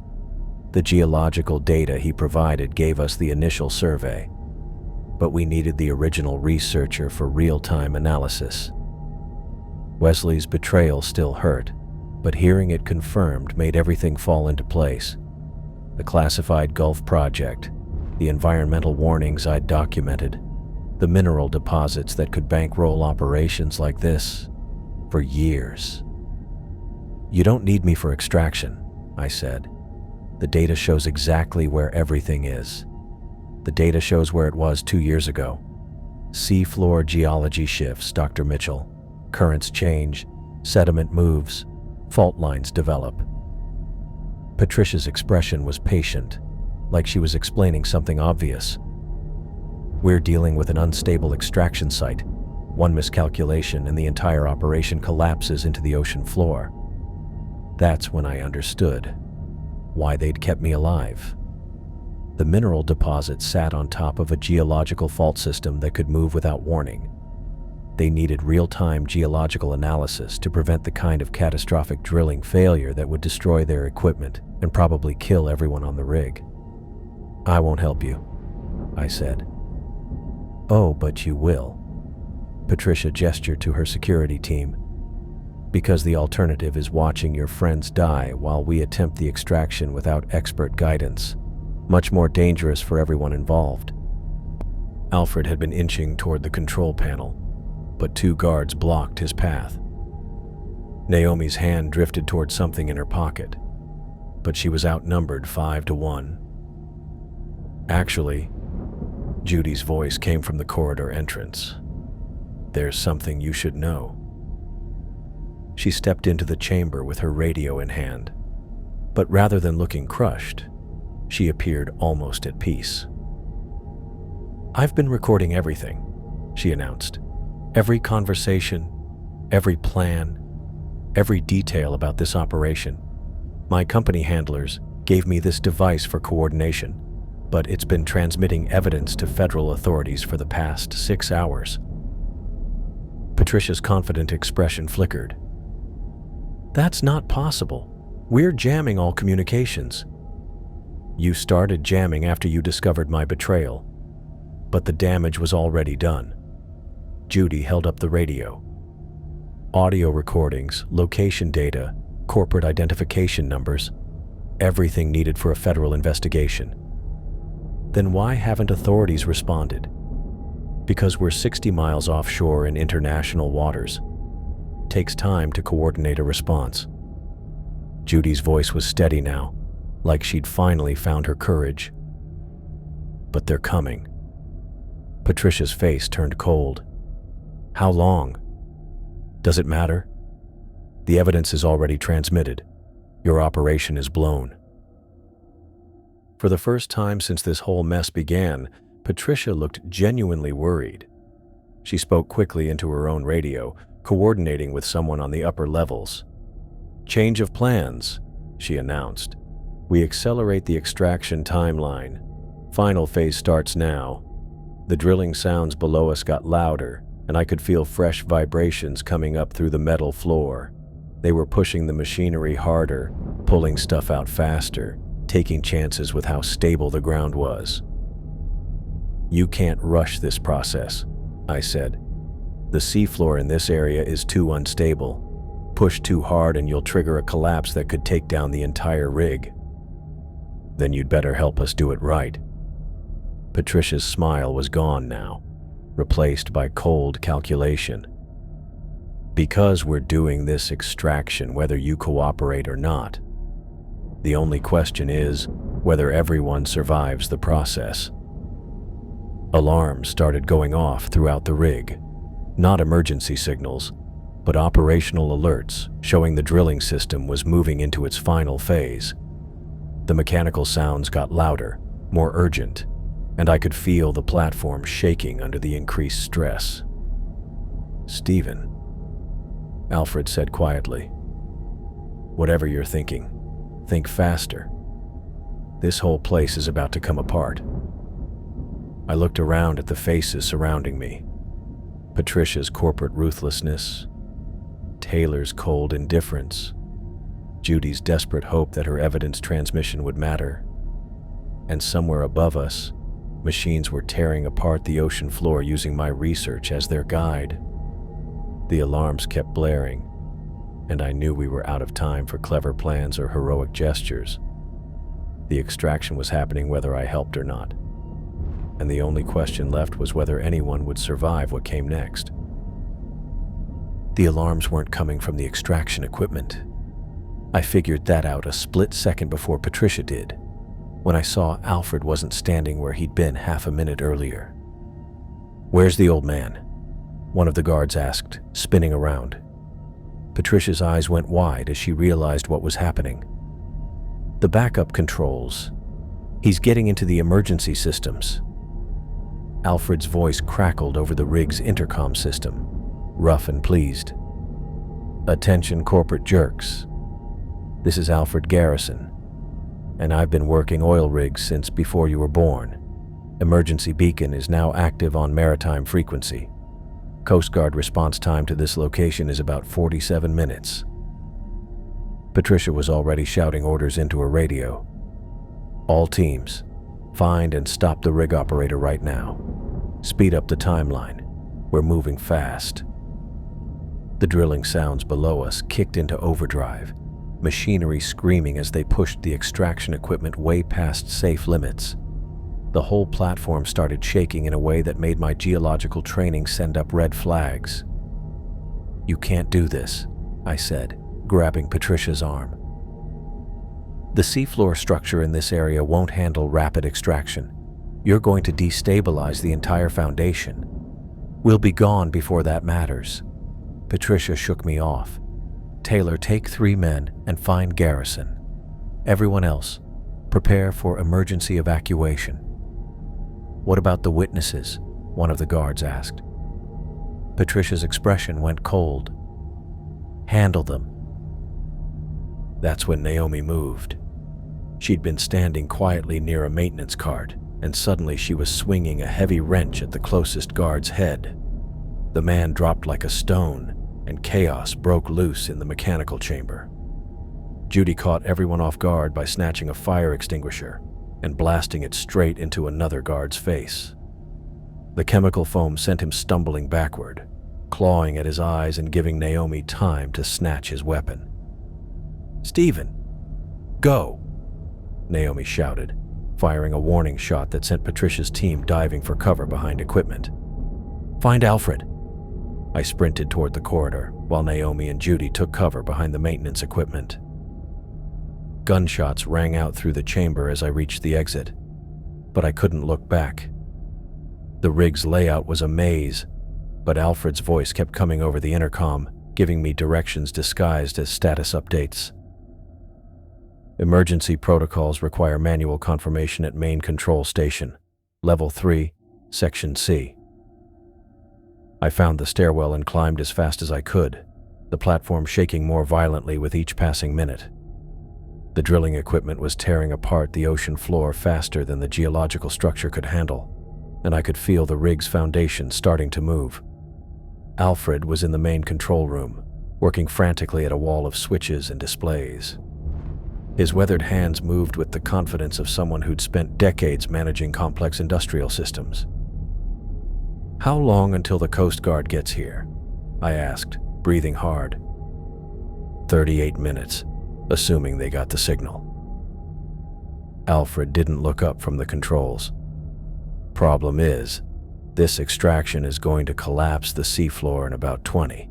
The geological data he provided gave us the initial survey, but we needed the original researcher for real-time analysis. Wesley's betrayal still hurt, but hearing it confirmed made everything fall into place. The classified Gulf project, the environmental warnings I'd documented, the mineral deposits that could bankroll operations like this for years. You don't need me for extraction, I said. The data shows exactly where everything is. The data shows where it was 2 years ago. Seafloor geology shifts, Dr. Mitchell. Currents change, sediment moves, fault lines develop. Patricia's expression was patient, like she was explaining something obvious. We're dealing with an unstable extraction site. One miscalculation and the entire operation collapses into the ocean floor. That's when I understood why they'd kept me alive. The mineral deposit sat on top of a geological fault system that could move without warning. They needed real-time geological analysis to prevent the kind of catastrophic drilling failure that would destroy their equipment and probably kill everyone on the rig. I won't help you, I said. Oh, but you will. Patricia gestured to her security team. Because the alternative is watching your friends die while we attempt the extraction without expert guidance. Much more dangerous for everyone involved. Alfred had been inching toward the control panel, but 2 guards blocked his path. Naomi's hand drifted toward something in her pocket, but she was outnumbered 5-1. Actually, Judy's voice came from the corridor entrance. There's something you should know. She stepped into the chamber with her radio in hand, but rather than looking crushed, she appeared almost at peace. I've been recording everything, she announced. Every conversation, every plan, every detail about this operation. My company handlers gave me this device for coordination, but it's been transmitting evidence to federal authorities for the past 6 hours. Patricia's confident expression flickered. That's not possible. We're jamming all communications. You started jamming after you discovered my betrayal, but the damage was already done. Judy held up the radio. Audio recordings, location data, corporate identification numbers, everything needed for a federal investigation. Then why haven't authorities responded? Because we're 60 miles offshore in international waters. Takes time to coordinate a response. Judy's voice was steady now, like she'd finally found her courage. But they're coming. Patricia's face turned cold. How long? Does it matter? The evidence is already transmitted. Your operation is blown. For the first time since this whole mess began, Patricia looked genuinely worried. She spoke quickly into her own radio, coordinating with someone on the upper levels. "Change of plans," she announced. "We accelerate the extraction timeline. Final phase starts now." The drilling sounds below us got louder, and I could feel fresh vibrations coming up through the metal floor. They were pushing the machinery harder, pulling stuff out faster, taking chances with how stable the ground was. "You can't rush this process," I said. "The seafloor in this area is too unstable. Push too hard and you'll trigger a collapse that could take down the entire rig." "Then you'd better help us do it right." Patricia's smile was gone now, replaced by cold calculation. "Because we're doing this extraction whether you cooperate or not. The only question is whether everyone survives the process." Alarms started going off throughout the rig. Not emergency signals, but operational alerts showing the drilling system was moving into its final phase. The mechanical sounds got louder, more urgent, and I could feel the platform shaking under the increased stress. "Stephen," Alfred said quietly, "whatever you're thinking, think faster. This whole place is about to come apart." I looked around at the faces surrounding me. Patricia's corporate ruthlessness, Taylor's cold indifference, Judy's desperate hope that her evidence transmission would matter. And somewhere above us, machines were tearing apart the ocean floor using my research as their guide. The alarms kept blaring, and I knew we were out of time for clever plans or heroic gestures. The extraction was happening whether I helped or not, and the only question left was whether anyone would survive what came next. The alarms weren't coming from the extraction equipment. I figured that out a split second before Patricia did, when I saw Alfred wasn't standing where he'd been half a minute earlier. "Where's the old man?" one of the guards asked, spinning around. Patricia's eyes went wide as she realized what was happening. "The backup controls. He's getting into the emergency systems." Alfred's voice crackled over the rig's intercom system, rough and pleased. "Attention corporate jerks. This is Alfred Garrison, and I've been working oil rigs since before you were born. Emergency beacon is now active on maritime frequency. Coast Guard response time to this location is about 47 minutes. Patricia was already shouting orders into her radio. "All teams, find and stop the rig operator right now. Speed up the timeline. We're moving fast." The drilling sounds below us kicked into overdrive, machinery screaming as they pushed the extraction equipment way past safe limits. The whole platform started shaking in a way that made my geological training send up red flags. "You can't do this," I said, grabbing Patricia's arm. "The seafloor structure in this area won't handle rapid extraction. You're going to destabilize the entire foundation. We'll be gone before that matters." Patricia shook me off. "Taylor, take 3 men and find Garrison. Everyone else, prepare for emergency evacuation." "What about the witnesses?" one of the guards asked. Patricia's expression went cold. "Handle them." That's when Naomi moved. She'd been standing quietly near a maintenance cart, and suddenly she was swinging a heavy wrench at the closest guard's head. The man dropped like a stone, and chaos broke loose in the mechanical chamber. Judy caught everyone off guard by snatching a fire extinguisher and blasting it straight into another guard's face. The chemical foam sent him stumbling backward, clawing at his eyes and giving Naomi time to snatch his weapon. "Stephen, go!" Naomi shouted, firing a warning shot that sent Patricia's team diving for cover behind equipment. "Find Alfred!" I sprinted toward the corridor, while Naomi and Judy took cover behind the maintenance equipment. Gunshots rang out through the chamber as I reached the exit, but I couldn't look back. The rig's layout was a maze, but Alfred's voice kept coming over the intercom, giving me directions disguised as status updates. Emergency protocols require manual confirmation at main control station, Level 3, Section C. I found the stairwell and climbed as fast as I could, the platform shaking more violently with each passing minute. The drilling equipment was tearing apart the ocean floor faster than the geological structure could handle, and I could feel the rig's foundation starting to move. Alfred was in the main control room, working frantically at a wall of switches and displays. His weathered hands moved with the confidence of someone who'd spent decades managing complex industrial systems. "How long until the Coast Guard gets here?" I asked, breathing hard. 38 minutes, assuming they got the signal. Alfred didn't look up from the controls. "Problem is, this extraction is going to collapse the seafloor in about 20.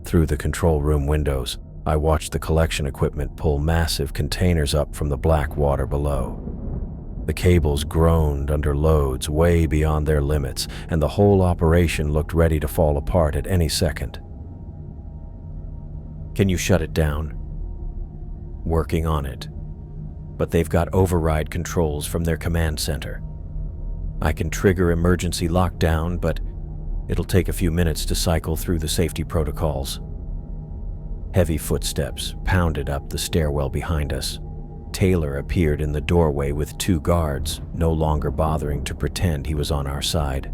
Through the control room windows, I watched the collection equipment pull massive containers up from the black water below. The cables groaned under loads way beyond their limits, and the whole operation looked ready to fall apart at any second. "Can you shut it down?" "Working on it. But they've got override controls from their command center. I can trigger emergency lockdown, but it'll take a few minutes to cycle through the safety protocols." Heavy footsteps pounded up the stairwell behind us. Taylor appeared in the doorway with 2 guards, no longer bothering to pretend he was on our side.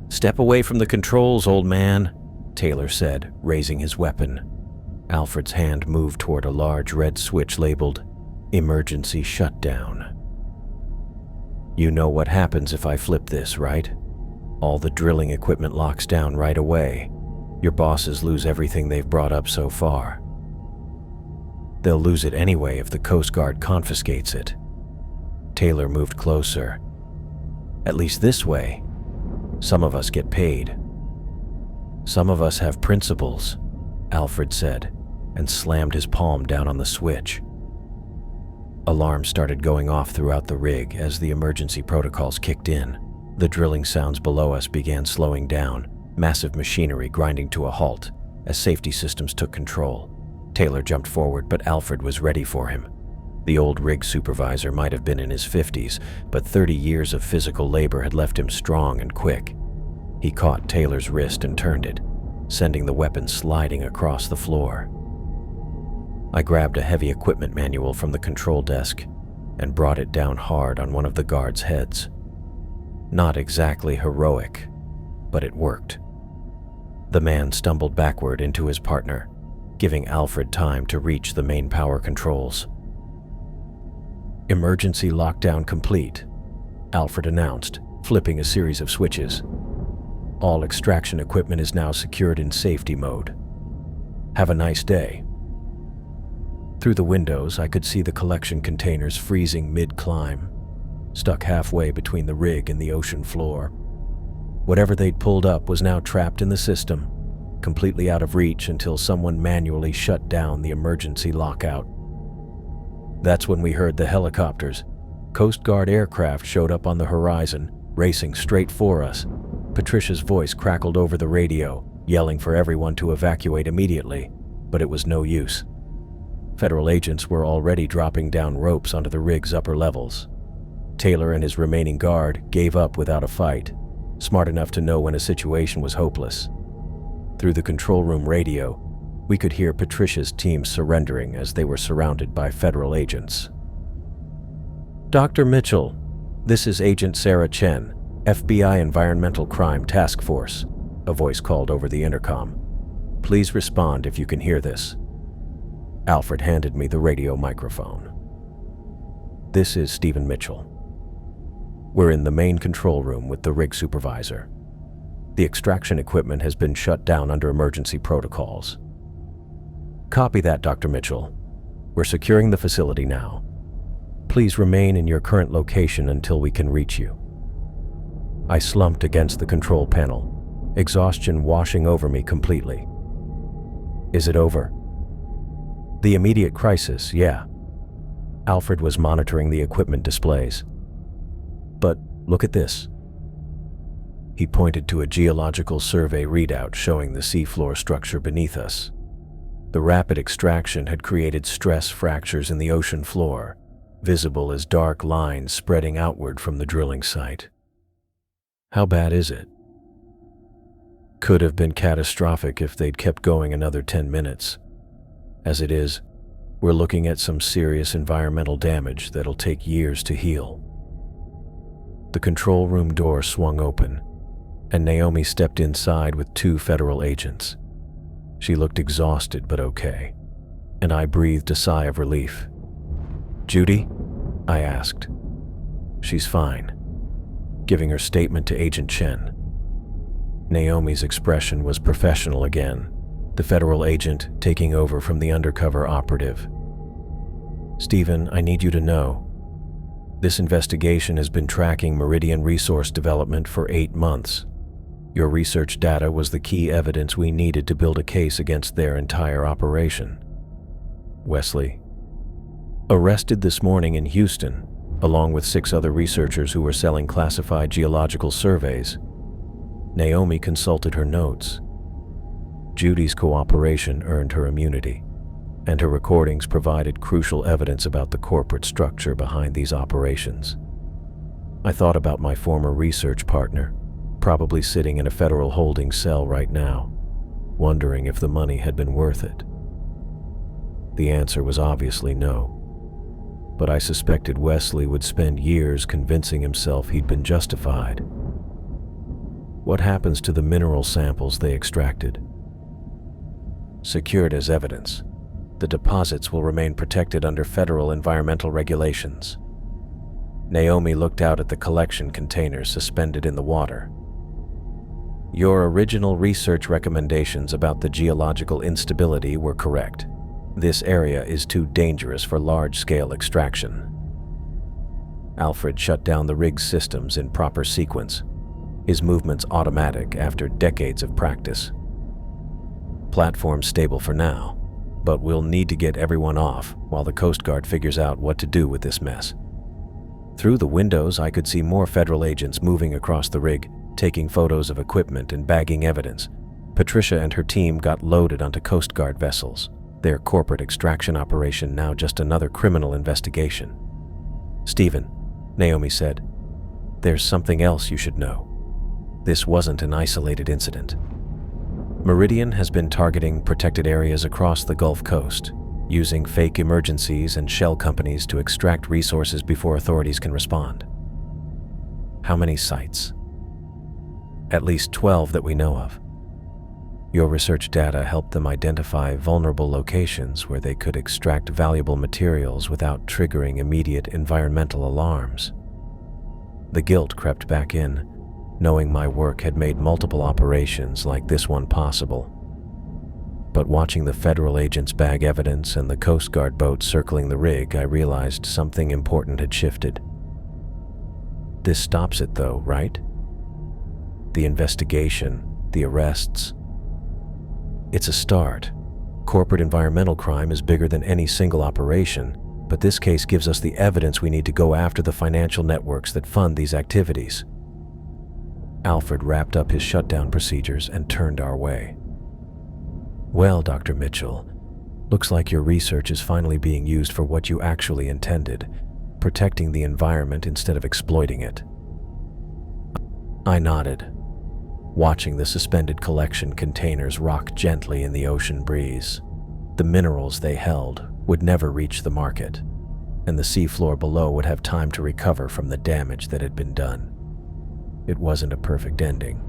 "Step away from the controls, old man," Taylor said, raising his weapon. Alfred's hand moved toward a large red switch labeled Emergency Shutdown. "You know what happens if I flip this, right? All the drilling equipment locks down right away. Your bosses lose everything they've brought up so far. They'll lose it anyway if the Coast Guard confiscates it." Taylor moved closer. "At least this way, some of us get paid." "Some of us have principles," Alfred said, and slammed his palm down on the switch. Alarms started going off throughout the rig as the emergency protocols kicked in. The drilling sounds below us began slowing down, massive machinery grinding to a halt as safety systems took control. Taylor jumped forward, but Alfred was ready for him. The old rig supervisor might have been in his 50s, but 30 years of physical labor had left him strong and quick. He caught Taylor's wrist and turned it, sending the weapon sliding across the floor. I grabbed a heavy equipment manual from the control desk and brought it down hard on one of the guards' heads. Not exactly heroic, but it worked. The man stumbled backward into his partner, giving Alfred time to reach the main power controls. "Emergency lockdown complete," Alfred announced, flipping a series of switches. "All extraction equipment is now secured in safety mode. Have a nice day." Through the windows, I could see the collection containers freezing mid-climb, stuck halfway between the rig and the ocean floor. Whatever they'd pulled up was now trapped in the system, completely out of reach until someone manually shut down the emergency lockout. That's when we heard the helicopters. Coast Guard aircraft showed up on the horizon, racing straight for us. Patricia's voice crackled over the radio, yelling for everyone to evacuate immediately, but it was no use. Federal agents were already dropping down ropes onto the rig's upper levels. Taylor and his remaining guard gave up without a fight, smart enough to know when a situation was hopeless. Through the control room radio, we could hear Patricia's team surrendering as they were surrounded by federal agents. "Dr. Mitchell, this is Agent Sarah Chen, FBI Environmental Crime Task Force," a voice called over the intercom. "Please respond if you can hear this." Alfred handed me the radio microphone. "This is Stephen Mitchell. We're in the main control room with the rig supervisor. The extraction equipment has been shut down under emergency protocols." "Copy that, Dr. Mitchell. We're securing the facility now. Please remain in your current location until we can reach you." I slumped against the control panel, exhaustion washing over me completely. "Is it over?" "The immediate crisis, yeah." Alfred was monitoring the equipment displays. "But look at this." He pointed to a geological survey readout showing the seafloor structure beneath us. The rapid extraction had created stress fractures in the ocean floor, visible as dark lines spreading outward from the drilling site. How bad is it? Could have been catastrophic if they'd kept going another 10 minutes. As it is, we're looking at some serious environmental damage that'll take years to heal. The control room door swung open, and Naomi stepped inside with 2 federal agents. She looked exhausted but okay, and I breathed a sigh of relief. "Judy?" I asked. "She's fine," giving her statement to Agent Chen. Naomi's expression was professional again, the federal agent taking over from the undercover operative. "Stephen, I need you to know. This investigation has been tracking Meridian resource development for 8 months. Your research data was the key evidence we needed to build a case against their entire operation." Wesley. "Arrested this morning in Houston, along with 6 other researchers who were selling classified geological surveys." Naomi consulted her notes. Judy's cooperation earned her immunity, and her recordings provided crucial evidence about the corporate structure behind these operations. I thought about my former research partner, probably sitting in a federal holding cell right now, wondering if the money had been worth it. The answer was obviously no, but I suspected Wesley would spend years convincing himself he'd been justified. What happens to the mineral samples they extracted? Secured as evidence, the deposits will remain protected under federal environmental regulations. Naomi looked out at the collection containers suspended in the water. Your original research recommendations about the geological instability were correct. This area is too dangerous for large-scale extraction. Alfred shut down the rig's systems in proper sequence, his movements automatic after decades of practice. Platform stable for now, but we'll need to get everyone off while the Coast Guard figures out what to do with this mess. Through the windows, I could see more federal agents moving across the rig, taking photos of equipment and bagging evidence. Patricia and her team got loaded onto Coast Guard vessels, their corporate extraction operation now just another criminal investigation. "Stephen," Naomi said, "there's something else you should know. This wasn't an isolated incident. Meridian has been targeting protected areas across the Gulf Coast, using fake emergencies and shell companies to extract resources before authorities can respond." "How many sites?" "At least 12 that we know of. Your research data helped them identify vulnerable locations where they could extract valuable materials without triggering immediate environmental alarms." The guilt crept back in, knowing my work had made multiple operations like this one possible. But watching the federal agents bag evidence and the Coast Guard boat circling the rig, I realized something important had shifted. This stops it though, right? The investigation, the arrests. It's a start. Corporate environmental crime is bigger than any single operation, but this case gives us the evidence we need to go after the financial networks that fund these activities. Alfred wrapped up his shutdown procedures and turned our way. "Well, Dr. Mitchell, looks like your research is finally being used for what you actually intended, protecting the environment instead of exploiting it." I nodded, watching the suspended collection containers rock gently in the ocean breeze. The minerals they held would never reach the market, and the seafloor below would have time to recover from the damage that had been done. It wasn't a perfect ending.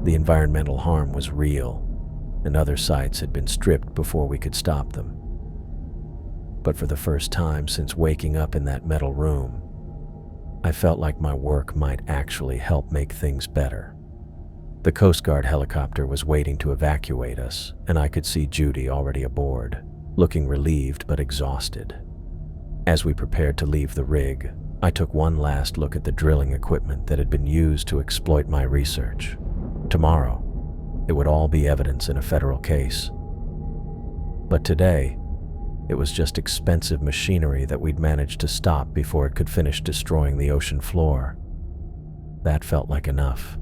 The environmental harm was real, and other sites had been stripped before we could stop them. But for the first time since waking up in that metal room, I felt like my work might actually help make things better. The Coast Guard helicopter was waiting to evacuate us, and I could see Judy already aboard, looking relieved but exhausted. As we prepared to leave the rig, I took one last look at the drilling equipment that had been used to exploit my research. Tomorrow, it would all be evidence in a federal case. But today, it was just expensive machinery that we'd managed to stop before it could finish destroying the ocean floor. That felt like enough.